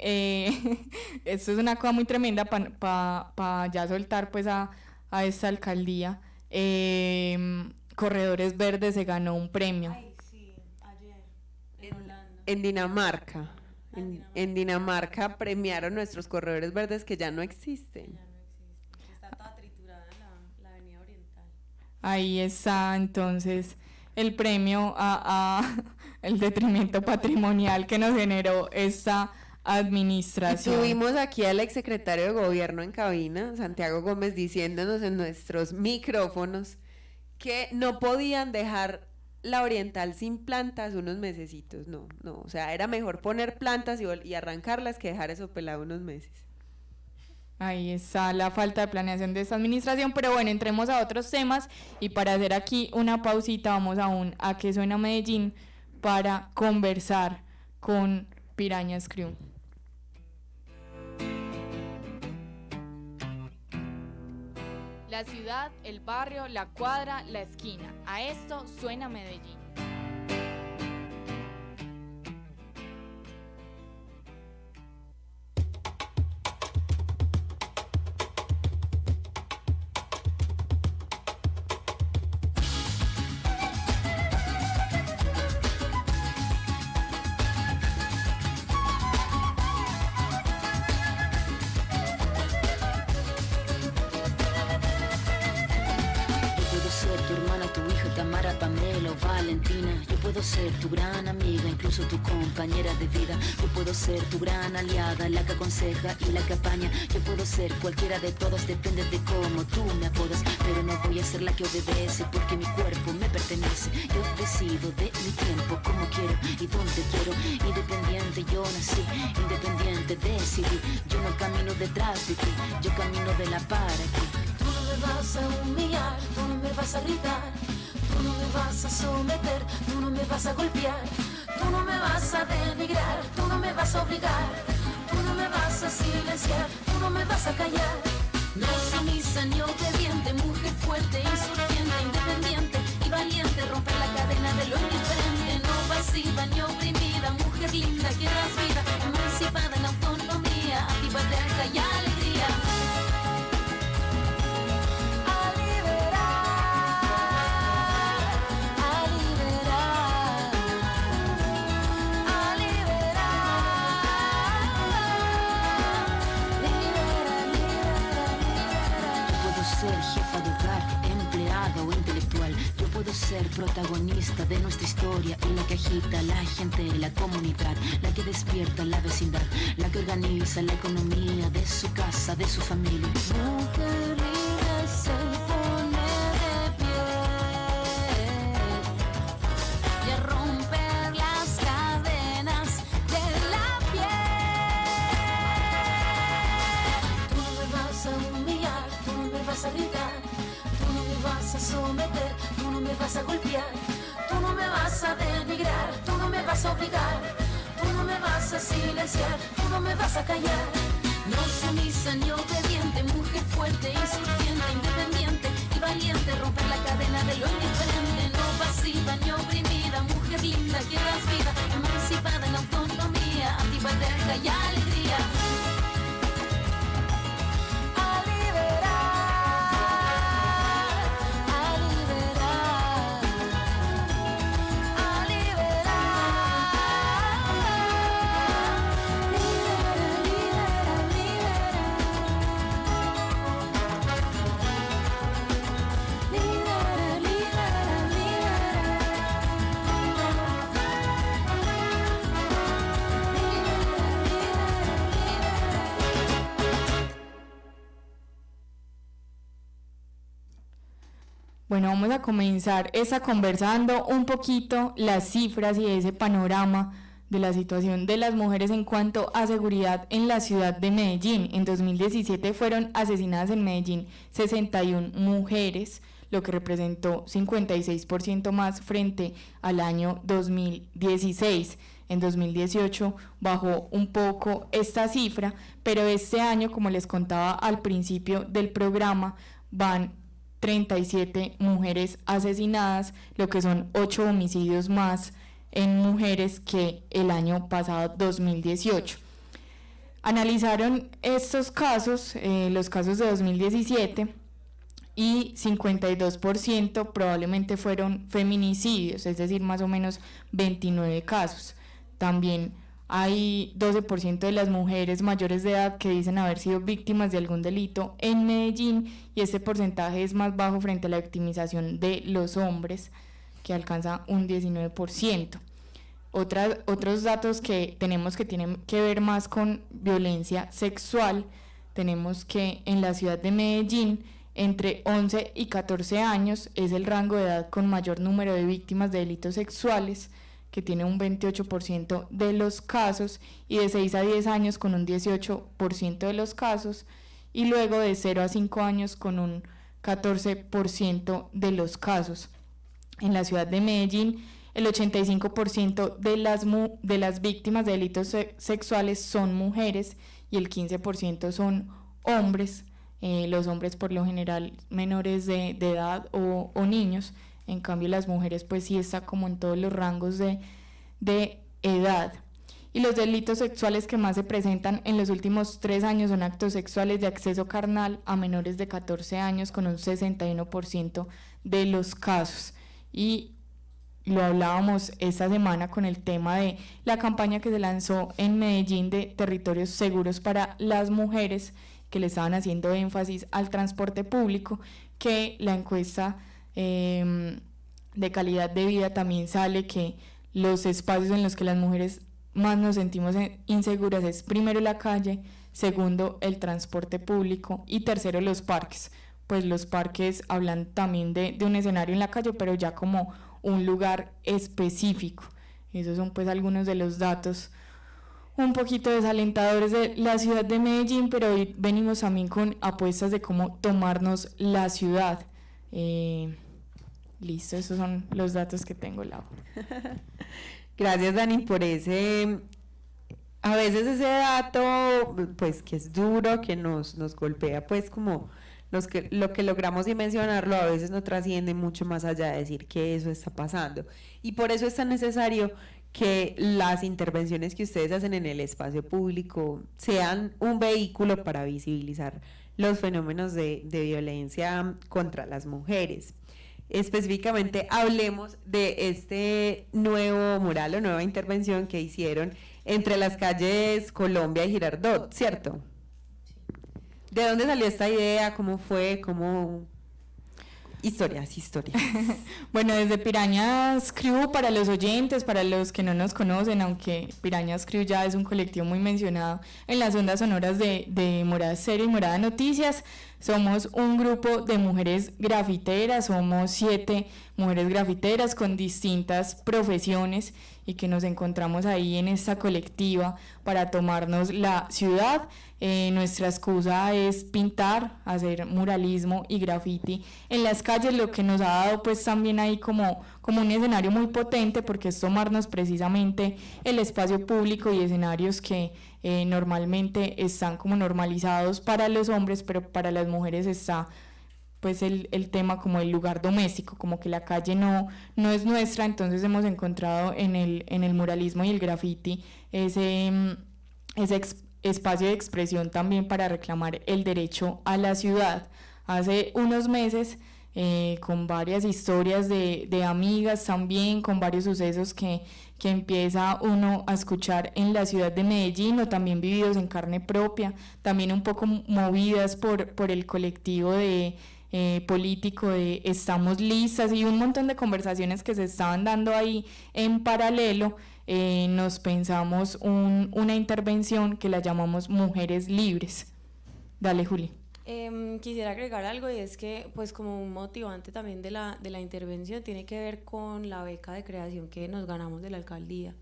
esto es una cosa muy tremenda para ya soltar pues a esta alcaldía. Corredores Verdes se ganó un premio. Ay, sí, ayer, en Holanda. En Dinamarca. En Dinamarca premiaron nuestros corredores verdes que ya no existen. Ya no existe, está toda triturada la avenida oriental. Ahí está entonces el premio a el detrimento patrimonial que nos generó esta administración. Y tuvimos aquí al exsecretario de gobierno en cabina, Santiago Gómez, diciéndonos en nuestros micrófonos que no podían dejar la oriental sin plantas unos mesecitos, no, o sea, era mejor poner plantas y arrancarlas que dejar eso pelado unos meses. Ahí está la falta de planeación de esta administración, pero bueno, entremos a otros temas y para hacer aquí una pausita vamos a ¿Qué suena Medellín? Para conversar con Pirañas Crew. La ciudad, el barrio, la cuadra, la esquina. A esto suena Medellín. Yo puedo ser tu gran amiga, incluso tu compañera de vida. Yo puedo ser tu gran aliada, la que aconseja y la que apaña. Yo puedo ser cualquiera de todas, depende de cómo tú me apodas. Pero no voy a ser la que obedece, porque mi cuerpo me pertenece. Yo decido de mi tiempo, como quiero y donde quiero. Independiente yo nací, independiente decidí. Yo no camino detrás de ti, yo camino de la para aquí. Tú no me vas a humillar, tú no me vas a gritar. Tú no me vas a someter, tú no me vas a golpear, tú no me vas a denigrar, tú no me vas a obligar, tú no me vas a silenciar, tú no me vas a callar. No sumisa ni obediente, mujer fuerte, insurgente, independiente y valiente, romper la cadena de lo indiferente. No pasiva ni oprimida, mujer linda que das vida, emancipada en autonomía, activa de alta y alegría. Puedo ser protagonista de nuestra historia y la que agita a la gente, la comunidad, la que despierta la vecindad, la que organiza la economía de su casa, de su familia. Mujer libre se pone de pie y a romper las cadenas de la piel. Tú no me vas a humillar, tú no me vas a gritar, tú no me vas a someter, tú no me vas a golpear, tú no me vas a denigrar, tú no me vas a obligar, tú no me vas a silenciar, tú no me vas a callar. No sumisa ni obediente, mujer fuerte, insurgente, independiente y valiente, romper la cadena de lo indiferente. No pasiva ni oprimida, mujer linda que das vida, emancipada en autonomía, activa de alta y alegría. Bueno, vamos a comenzar conversando un poquito las cifras y ese panorama de la situación de las mujeres en cuanto a seguridad en la ciudad de Medellín. En 2017 fueron asesinadas en Medellín 61 mujeres, lo que representó 56% más frente al año 2016. En 2018 bajó un poco esta cifra, pero este año, como les contaba al principio del programa, van 37 mujeres asesinadas, lo que son 8 homicidios más en mujeres que el año pasado, 2018. Analizaron estos casos, los casos de 2017, y 52% probablemente fueron feminicidios, es decir, más o menos 29 casos. También hay 12% de las mujeres mayores de edad que dicen haber sido víctimas de algún delito en Medellín, y este porcentaje es más bajo frente a la victimización de los hombres, que alcanza un 19%. Otros datos que tenemos que tienen que ver más con violencia sexual, tenemos que en la ciudad de Medellín entre 11 y 14 años es el rango de edad con mayor número de víctimas de delitos sexuales, que tiene un 28% de los casos, y de 6 a 10 años con un 18% de los casos, y luego de 0 a 5 años con un 14% de los casos. En la ciudad de Medellín, el 85% de las víctimas de delitos sexuales son mujeres y el 15% son hombres. Los hombres por lo general menores de edad o niños. En cambio las mujeres pues sí está como en todos los rangos de edad. Y los delitos sexuales que más se presentan en los últimos 3 años son actos sexuales de acceso carnal a menores de 14 años con un 61% de los casos. Y lo hablábamos esta semana con el tema de la campaña que se lanzó en Medellín de territorios seguros para las mujeres, que le estaban haciendo énfasis al transporte público, que la encuesta de calidad de vida también sale que los espacios en los que las mujeres más nos sentimos inseguras es primero la calle, segundo el transporte público y tercero los parques. Pues los parques hablan también de un escenario en la calle, pero ya como un lugar específico. Esos son pues algunos de los datos un poquito desalentadores de la ciudad de Medellín, pero hoy venimos también con apuestas de cómo tomarnos la ciudad. Listo, esos son los datos que tengo, Lau. Gracias, Dani, por ese... A veces ese dato, pues, que es duro, que nos golpea, pues, como lo que logramos dimensionarlo, a veces no trasciende mucho más allá de decir que eso está pasando. Y por eso es tan necesario que las intervenciones que ustedes hacen en el espacio público sean un vehículo para visibilizar los fenómenos de violencia contra las mujeres. Específicamente hablemos de este nuevo mural o nueva intervención que hicieron entre las calles Colombia y Girardot, ¿cierto? ¿De dónde salió esta idea? ¿Cómo fue? Historias. Bueno, desde Pirañas Crew, para los oyentes, para los que no nos conocen, aunque Pirañas Crew ya es un colectivo muy mencionado en las ondas sonoras de Morada Estéreo y Morada Noticias, somos un grupo de mujeres grafiteras, somos 7 mujeres grafiteras con distintas profesiones y que nos encontramos ahí en esta colectiva para tomarnos la ciudad. Nuestra excusa es pintar, hacer muralismo y graffiti en las calles, lo que nos ha dado pues también ahí como un escenario muy potente, porque es tomarnos precisamente el espacio público y escenarios que normalmente están como normalizados para los hombres, pero para las mujeres está pues el tema como el lugar doméstico, como que la calle no es nuestra. Entonces hemos encontrado en el muralismo y el graffiti ese espacio de expresión también para reclamar el derecho a la ciudad. Hace unos meses, con varias historias de amigas también, con varios sucesos que empieza uno a escuchar en la ciudad de Medellín, o también vividos en carne propia, también un poco movidas por el colectivo político de Estamos Listas, y un montón de conversaciones que se estaban dando ahí en paralelo. Nos pensamos una intervención que la llamamos Mujeres Libres. Dale, Juli. Quisiera agregar algo, y es que pues como un motivante también de la intervención tiene que ver con la beca de creación que nos ganamos de la alcaldía.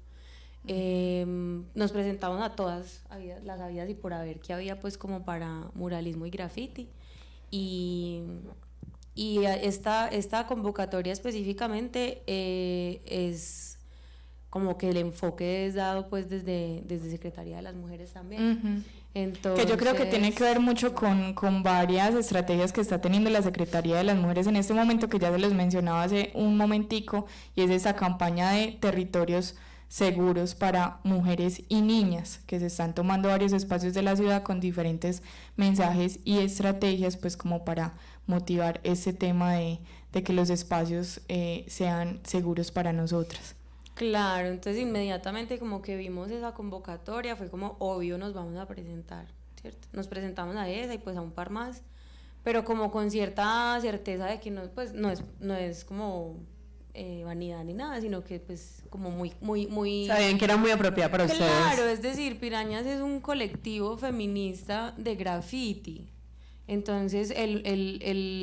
Nos presentamos a todas las habidas y por haber que había pues como para muralismo y graffiti, y esta convocatoria específicamente es como que el enfoque es dado pues desde Secretaría de las Mujeres también. Entonces, que yo creo que tiene que ver mucho con varias estrategias que está teniendo la Secretaría de las Mujeres en este momento, que ya se los mencionaba hace un momentico, y es esa campaña de territorios seguros para mujeres y niñas, que se están tomando varios espacios de la ciudad con diferentes mensajes y estrategias pues como para motivar ese tema de que los espacios sean seguros para nosotras. Claro, entonces inmediatamente como que vimos esa convocatoria, fue como obvio nos vamos a presentar, ¿cierto? Nos presentamos a esa y pues a un par más, pero como con cierta certeza de que no es como vanidad ni nada, sino que pues como muy... Sabían que era muy apropiada para ustedes. Claro, es decir, Pirañas es un colectivo feminista de graffiti, Entonces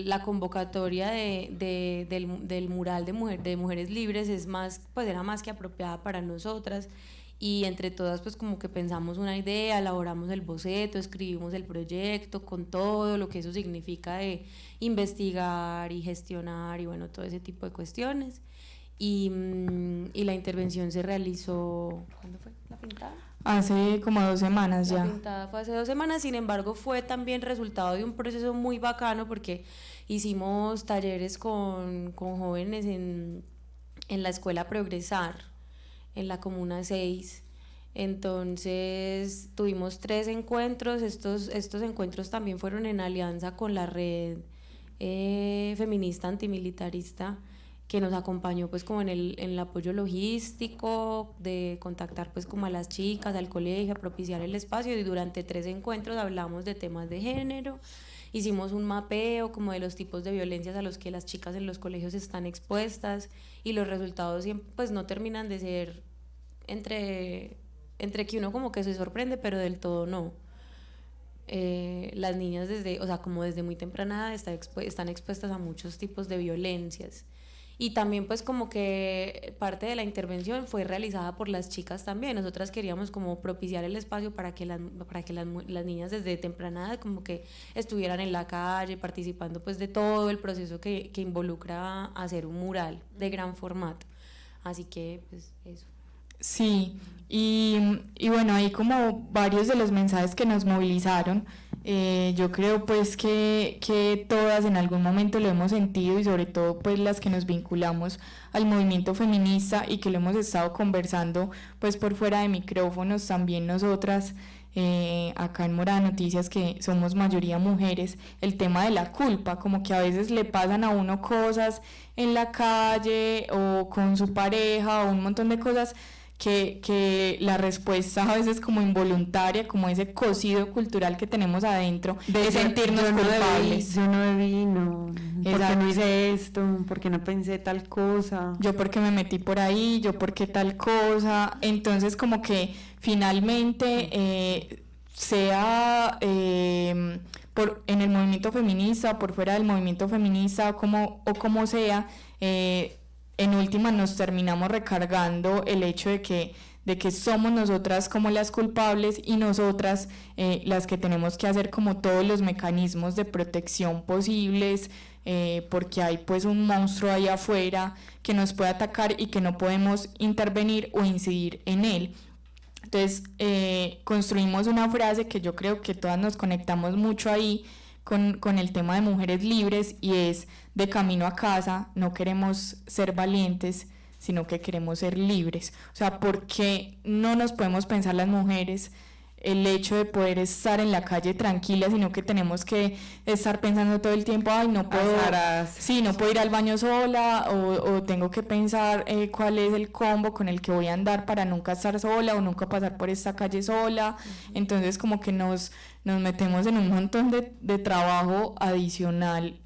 la convocatoria del mural de Mujeres Libres es más, pues era más que apropiada para nosotras, y entre todas pues como que pensamos una idea, elaboramos el boceto, escribimos el proyecto con todo lo que eso significa de investigar y gestionar y bueno, todo ese tipo de cuestiones. Y la intervención se realizó, ¿cuándo fue la pintada? Hace como 2 semanas ya. La pintada fue hace 2 semanas, sin embargo fue también resultado de un proceso muy bacano porque hicimos talleres con jóvenes en la escuela Progresar, en la Comuna 6. Entonces tuvimos 3 encuentros, estos encuentros también fueron en alianza con la red feminista antimilitarista, que nos acompañó pues como en el apoyo logístico, de contactar pues como a las chicas, al colegio, a propiciar el espacio, y durante 3 encuentros hablamos de temas de género, hicimos un mapeo como de los tipos de violencias a los que las chicas en los colegios están expuestas, y los resultados pues no terminan de ser entre que uno como que se sorprende, pero del todo no. Las niñas desde muy temprana edad están expuestas a muchos tipos de violencias. Y también pues como que parte de la intervención fue realizada por las chicas también. Nosotras queríamos como propiciar el espacio para que las niñas desde temprana edad como que estuvieran en la calle participando pues de todo el proceso que involucra hacer un mural de gran formato. Así que pues eso. Sí, y bueno, hay como varios de los mensajes que nos movilizaron. Yo creo pues que todas en algún momento lo hemos sentido, y sobre todo pues las que nos vinculamos al movimiento feminista y que lo hemos estado conversando pues por fuera de micrófonos también nosotras, acá en Morada Noticias, que somos mayoría mujeres, el tema de la culpa, como que a veces le pasan a uno cosas en la calle o con su pareja o un montón de cosas que la respuesta a veces como involuntaria, como ese cocido cultural que tenemos adentro, de sentirnos culpables. Yo no debí, no. ¿Por qué no hice esto? ¿Por qué no pensé tal cosa? Yo porque me metí por ahí, yo porque tal cosa. Entonces como que finalmente sea en el movimiento feminista, por fuera del movimiento feminista, o como sea, en última nos terminamos recargando el hecho de que somos nosotras como las culpables, y nosotras las que tenemos que hacer como todos los mecanismos de protección posibles, porque hay pues un monstruo ahí afuera que nos puede atacar y que no podemos intervenir o incidir en él. Entonces construimos una frase que yo creo que todas nos conectamos mucho ahí con el tema de Mujeres Libres, y es: de camino a casa no queremos ser valientes, sino que queremos ser libres. O sea, ¿por qué no nos podemos pensar las mujeres el hecho de poder estar en la calle tranquila, sino que tenemos que estar pensando todo el tiempo, ay, no puedo, no puedo ir al baño sola, o tengo que pensar cuál es el combo con el que voy a andar para nunca estar sola o nunca pasar por esta calle sola? Entonces como que nos metemos en un montón de trabajo adicional,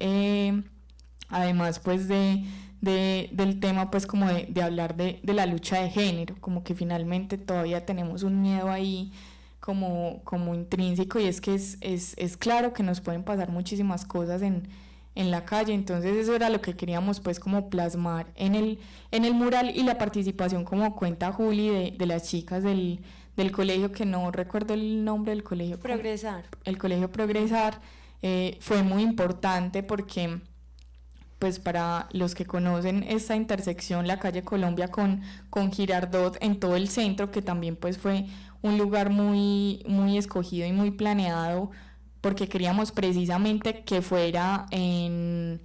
además pues del tema pues como de hablar de la lucha de género, como que finalmente todavía tenemos un miedo ahí como intrínseco, y es que es claro que nos pueden pasar muchísimas cosas en la calle. Entonces eso era lo que queríamos pues como plasmar en el mural, y la participación, como cuenta Juli, de las chicas del colegio, que no recuerdo el nombre del colegio. Progresar. El colegio Progresar fue muy importante porque pues para los que conocen esta intersección, la calle Colombia con Girardot, en todo el centro, que también pues fue un lugar muy, muy escogido y muy planeado, porque queríamos precisamente que fuera en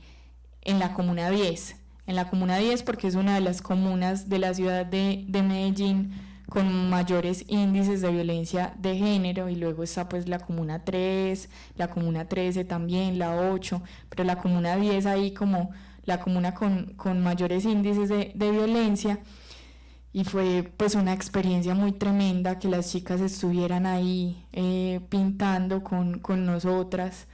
la Comuna 10. En la Comuna 10 porque es una de las comunas de la ciudad de Medellín con mayores índices de violencia de género, y luego está pues la Comuna 3, la Comuna 13 también, la 8, pero la Comuna 10 ahí como la comuna con mayores índices de violencia. Y fue pues una experiencia muy tremenda que las chicas estuvieran ahí pintando con nosotras.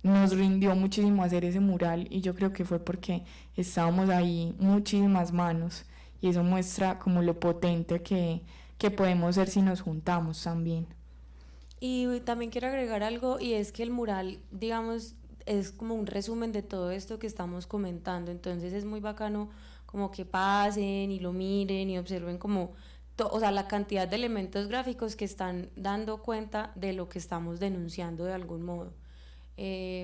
Nos rindió muchísimo hacer ese mural, y yo creo que fue porque estábamos ahí muchísimas manos, y eso muestra como lo potente que podemos ser si nos juntamos también. Y también quiero agregar algo, y es que el mural, digamos, es como un resumen de todo esto que estamos comentando. Entonces es muy bacano como que pasen y lo miren y observen como, o sea, la cantidad de elementos gráficos que están dando cuenta de lo que estamos denunciando de algún modo.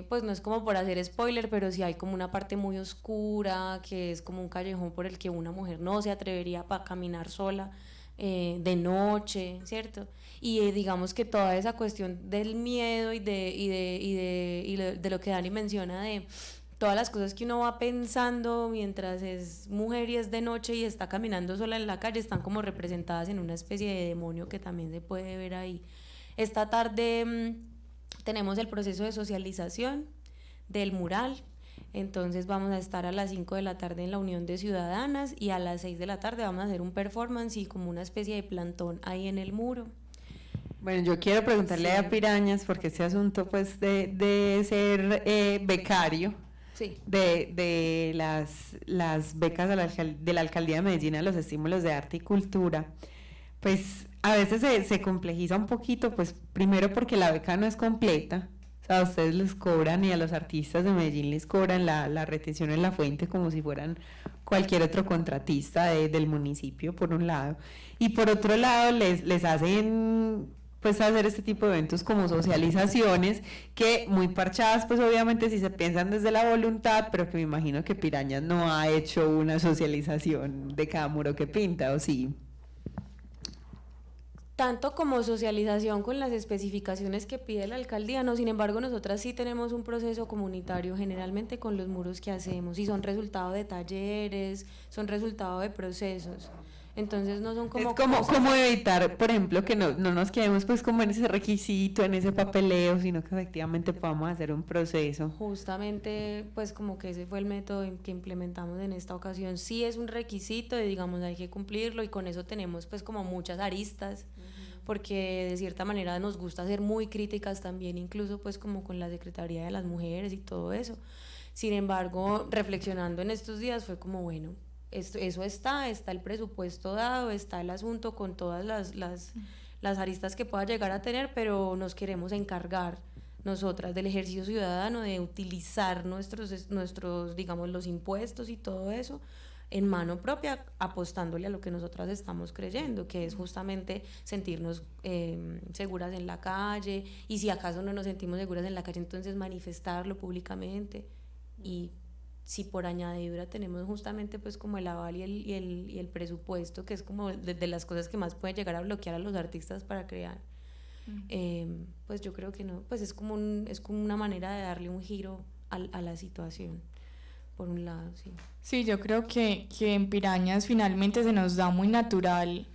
Pues no es como por hacer spoiler, pero sí hay como una parte muy oscura, que es como un callejón por el que una mujer no se atrevería a caminar sola de noche, ¿cierto? Y digamos que toda esa cuestión del miedo y de lo que Dani menciona, de todas las cosas que uno va pensando mientras es mujer y es de noche y está caminando sola en la calle, están como representadas en una especie de demonio que también se puede ver ahí. Esta tarde tenemos el proceso de socialización del mural. Entonces vamos a estar a las 5 de la tarde en la Unión de Ciudadanas y a las 6 de la tarde vamos a hacer un performance y como una especie de plantón ahí en el muro. Bueno, yo quiero preguntarle a Pirañas, porque este asunto pues de ser becario, sí, de las becas de la Alcaldía de Medellín a los estímulos de arte y cultura, pues a veces se complejiza un poquito, pues primero porque la beca no es completa. O sea, a ustedes les cobran y a los artistas de Medellín les cobran la retención en la fuente como si fueran cualquier otro contratista del municipio, por un lado. Y por otro lado, les hacen pues hacer este tipo de eventos como socializaciones, que muy parchadas, pues obviamente si se piensan desde la voluntad, pero que me imagino que Pirañas no ha hecho una socialización de cada muro que pinta, ¿o sí? Tanto como socialización con las especificaciones que pide la alcaldía, no, sin embargo nosotras sí tenemos un proceso comunitario generalmente con los muros que hacemos y son resultado de talleres, son resultado de procesos. Entonces no son como... Es como evitar, por ejemplo, que no nos quedemos pues como en ese requisito, en ese papeleo, sino que efectivamente podamos hacer un proceso. Justamente, pues como que ese fue el método que implementamos en esta ocasión. Sí es un requisito y digamos hay que cumplirlo y con eso tenemos pues como muchas aristas, porque de cierta manera nos gusta ser muy críticas también, incluso pues como con la Secretaría de las Mujeres y todo eso. Sin embargo, reflexionando en estos días fue como bueno, eso está el presupuesto dado, está el asunto con todas las aristas que pueda llegar a tener, pero nos queremos encargar nosotras del ejercicio ciudadano, de utilizar nuestros digamos, los impuestos y todo eso en mano propia, apostándole a lo que nosotras estamos creyendo, que es justamente sentirnos seguras en la calle, y si acaso no nos sentimos seguras en la calle, entonces manifestarlo públicamente. Y si por añadidura tenemos justamente pues como el aval y el presupuesto, que es como de las cosas que más pueden llegar a bloquear a los artistas para crear, pues yo creo que no, pues es como una manera de darle un giro a la situación, por un lado, sí. Sí, yo creo que en Pirañas finalmente se nos da muy natural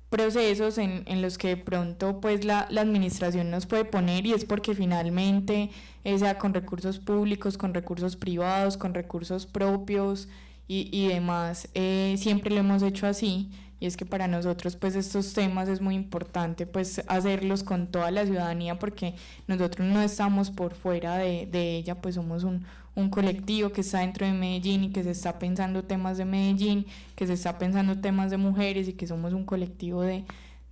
procesos en los que de pronto pues la administración nos puede poner, y es porque finalmente sea con recursos públicos, con recursos privados, con recursos propios y demás, siempre lo hemos hecho así, y es que para nosotros pues estos temas es muy importante pues hacerlos con toda la ciudadanía, porque nosotros no estamos por fuera de ella, pues somos un colectivo que está dentro de Medellín y que se está pensando temas de Medellín, que se está pensando temas de mujeres y que somos un colectivo de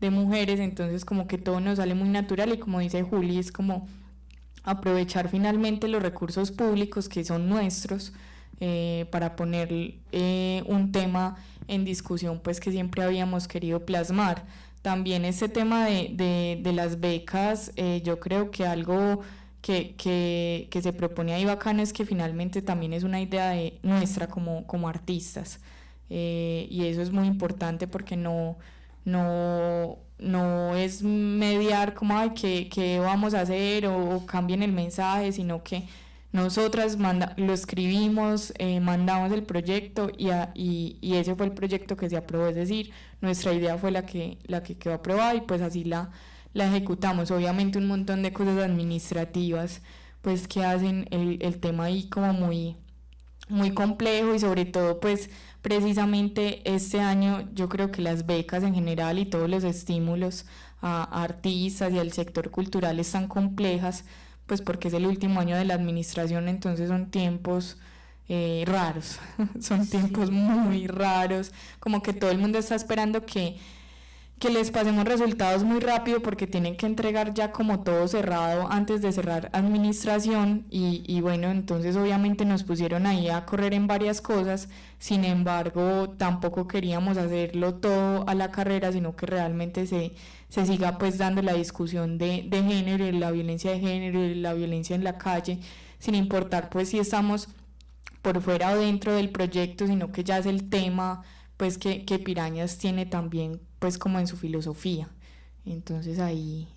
mujeres, entonces como que todo nos sale muy natural, y como dice Juli, es como aprovechar finalmente los recursos públicos que son nuestros para poner un tema en discusión pues que siempre habíamos querido plasmar. También este tema de las becas, yo creo que algo que se propone ahí bacano es que finalmente también es una idea nuestra como artistas, y eso es muy importante porque no es mediar como ay, ¿qué vamos a hacer? O cambien el mensaje, sino que nosotras lo escribimos, mandamos el proyecto y ese fue el proyecto que se aprobó, es decir, nuestra idea fue la que quedó aprobada y pues así la ejecutamos. Obviamente un montón de cosas administrativas pues que hacen el tema ahí como muy, muy complejo, y sobre todo pues precisamente este año yo creo que las becas en general y todos los estímulos a artistas y al sector cultural están complejas, pues porque es el último año de la administración, entonces son tiempos raros, son tiempos muy raros, como que todo el mundo está esperando que que les pasemos resultados muy rápido porque tienen que entregar ya como todo cerrado antes de cerrar administración y bueno, entonces obviamente nos pusieron ahí a correr en varias cosas, sin embargo tampoco queríamos hacerlo todo a la carrera, sino que realmente se siga pues dando la discusión de género, de la violencia de género, de la violencia en la calle, sin importar pues si estamos por fuera o dentro del proyecto, sino que ya es el tema pues que Pirañas tiene también pues como en su filosofía. Entonces ahí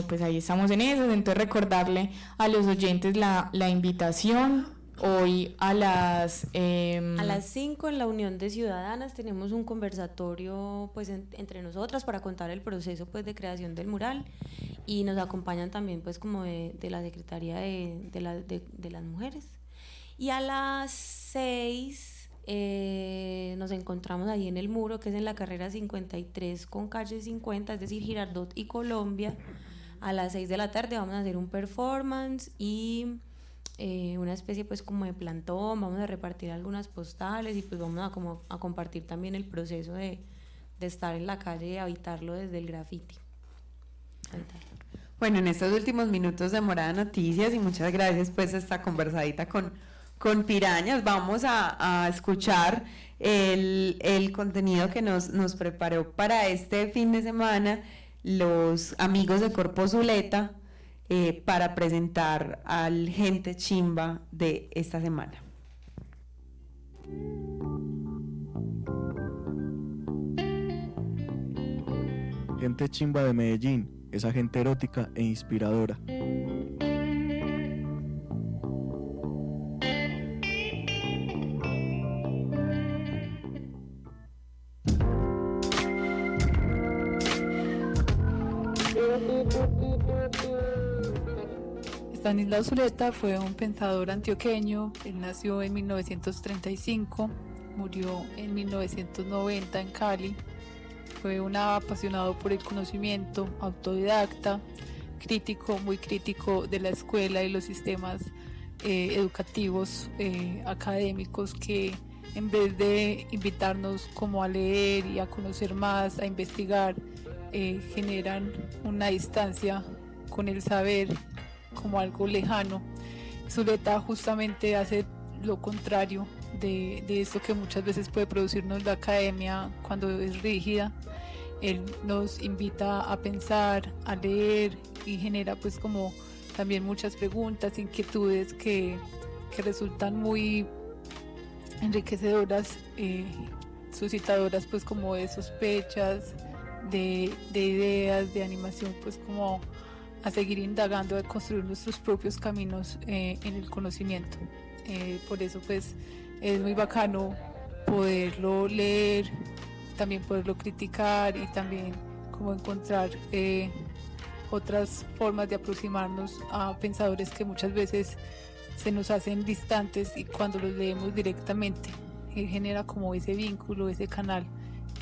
pues ahí estamos en eso. Entonces recordarle a los oyentes la invitación hoy a las 5 en la Unión de Ciudadanas tenemos un conversatorio pues entre nosotras para contar el proceso pues de creación del mural, y nos acompañan también pues como de la Secretaría de las Mujeres, y a las 6 nos encontramos ahí en el muro, que es en la carrera 53 con calle 50, es decir, Girardot y Colombia. A las 6 de la tarde vamos a hacer un performance y una especie pues como de plantón, vamos a repartir algunas postales y pues vamos a compartir también el proceso de estar en la calle y habitarlo desde el graffiti. Bueno, en estos últimos minutos de Morada Noticias, y muchas gracias pues esta conversadita con Pirañas, vamos a escuchar el contenido que nos preparó para este fin de semana los amigos de Corpo Zuleta para presentar al Gente Chimba de esta semana. Gente Chimba de Medellín, esa gente erótica e inspiradora. Estanislao Zuleta fue un pensador antioqueño. Él nació en 1935, murió en 1990 en Cali. Fue un apasionado por el conocimiento, autodidacta, crítico, muy crítico de la escuela y los sistemas educativos, académicos, que en vez de invitarnos como a leer y a conocer más, a investigar, generan una distancia con el saber como algo lejano. Zuleta justamente hace lo contrario de esto que muchas veces puede producirnos la academia cuando es rígida. Él nos invita a pensar, a leer, y genera pues como también muchas preguntas, inquietudes que resultan muy enriquecedoras, suscitadoras pues como de sospechas, de ideas, de animación pues como a seguir indagando, a construir nuestros propios caminos en el conocimiento. Por eso pues es muy bacano poderlo leer, también poderlo criticar y también como encontrar otras formas de aproximarnos a pensadores que muchas veces se nos hacen distantes, y cuando los leemos directamente genera como ese vínculo, ese canal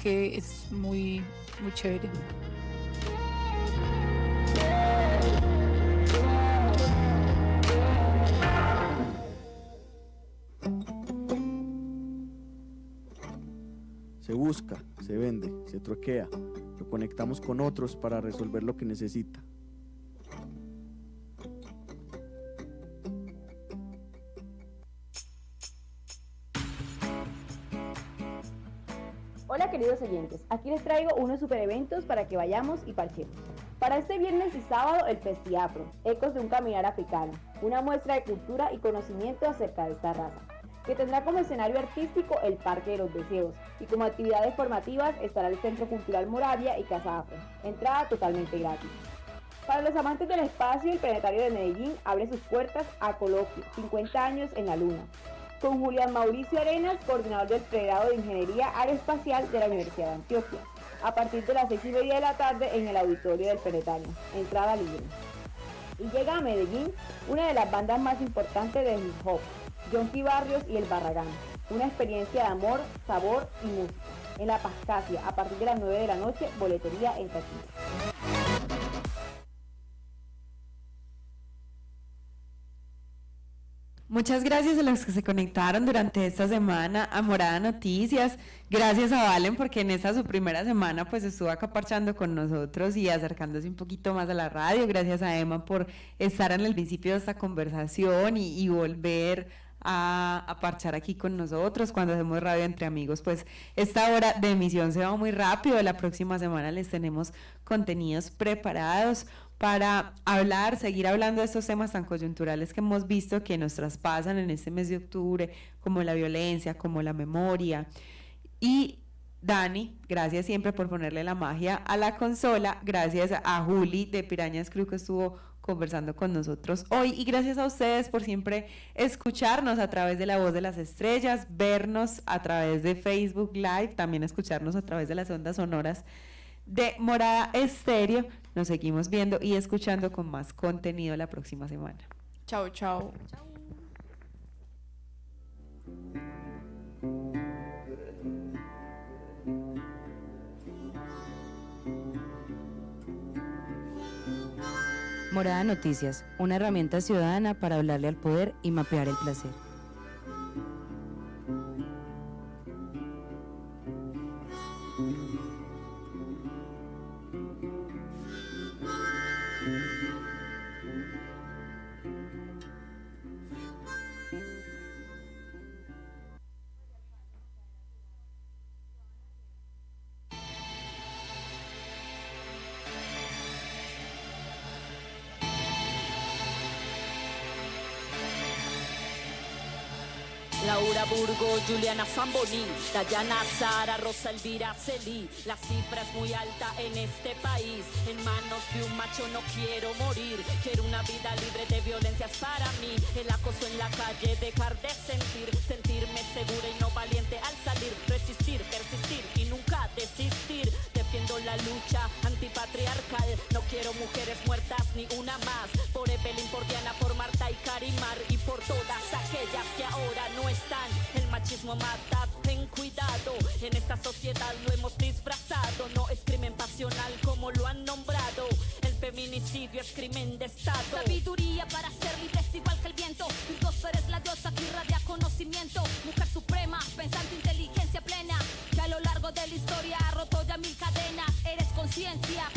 que es muy, muy chévere. Se busca, se vende, se troquea, lo conectamos con otros para resolver lo que necesita. Hola queridos oyentes, aquí les traigo unos super eventos para que vayamos y parchemos. Para este viernes y sábado el Festiafro, Ecos de un Caminar Africano, una muestra de cultura y conocimiento acerca de esta raza, que tendrá como escenario artístico el Parque de los Deseos, y como actividades formativas estará el Centro Cultural Moravia y Casa Afro, entrada totalmente gratis. Para los amantes del espacio, el Planetario de Medellín abre sus puertas a Coloquio, 50 años en la Luna, con Julián Mauricio Arenas, coordinador del pregrado de Ingeniería Aeroespacial de la Universidad de Antioquia, a partir de las 6:30 de la tarde en el auditorio del Planetario, entrada libre. Y llega a Medellín una de las bandas más importantes de hip hop, Yonki Barrios y El Barragán, una experiencia de amor, sabor y música, en La Pascasia, a partir de las 9 de la noche, boletería en taquilla. Muchas gracias a los que se conectaron durante esta semana a Morada Noticias. Gracias a Valen porque en esta su primera semana pues estuvo acá parchando con nosotros y acercándose un poquito más a la radio. Gracias a Emma por estar en el principio de esta conversación y volver a parchar aquí con nosotros cuando hacemos radio entre amigos. Pues esta hora de emisión se va muy rápido. La próxima semana les tenemos contenidos preparados para seguir hablando de estos temas tan coyunturales que hemos visto que nos traspasan en este mes de octubre, como la violencia, como la memoria. Y Dani, gracias siempre por ponerle la magia a la consola, gracias a Juli de Pirañas Crew que estuvo conversando con nosotros hoy, y gracias a ustedes por siempre escucharnos a través de La Voz de las Estrellas, vernos a través de Facebook Live, también escucharnos a través de las ondas sonoras de Morada Estéreo. Nos seguimos viendo y escuchando con más contenido la próxima semana. Chao, chao. Morada Noticias, una herramienta ciudadana para hablarle al poder y mapear el placer. Laura Burgo, Juliana Zamboni, Dayana, Sara, Rosa Elvira, Celí. La cifra es muy alta en este país. En manos de un macho no quiero morir. Quiero una vida libre de violencias para mí. El acoso en la calle, dejar de sentirme segura y no valiente al salir. Resistir, persistir y nunca desistir. Defiendo la lucha antipatriarcal. No quiero mujeres muertas ni una más. Por Evelyn, por Diana, por Marta y Carimar y por todas aquellas que ahora no están. El machismo mata, ten cuidado. En esta sociedad lo hemos disfrazado. No es crimen pasional como lo han nombrado. El feminicidio es crimen de estado. Sabiduría para ser libres igual que el viento. Virtuoso eres la diosa que irradia conocimiento. Mujer suprema, pensante, inteligencia plena, que a lo largo de la historia ha roto ya 1000 cadenas. Eres conciencia,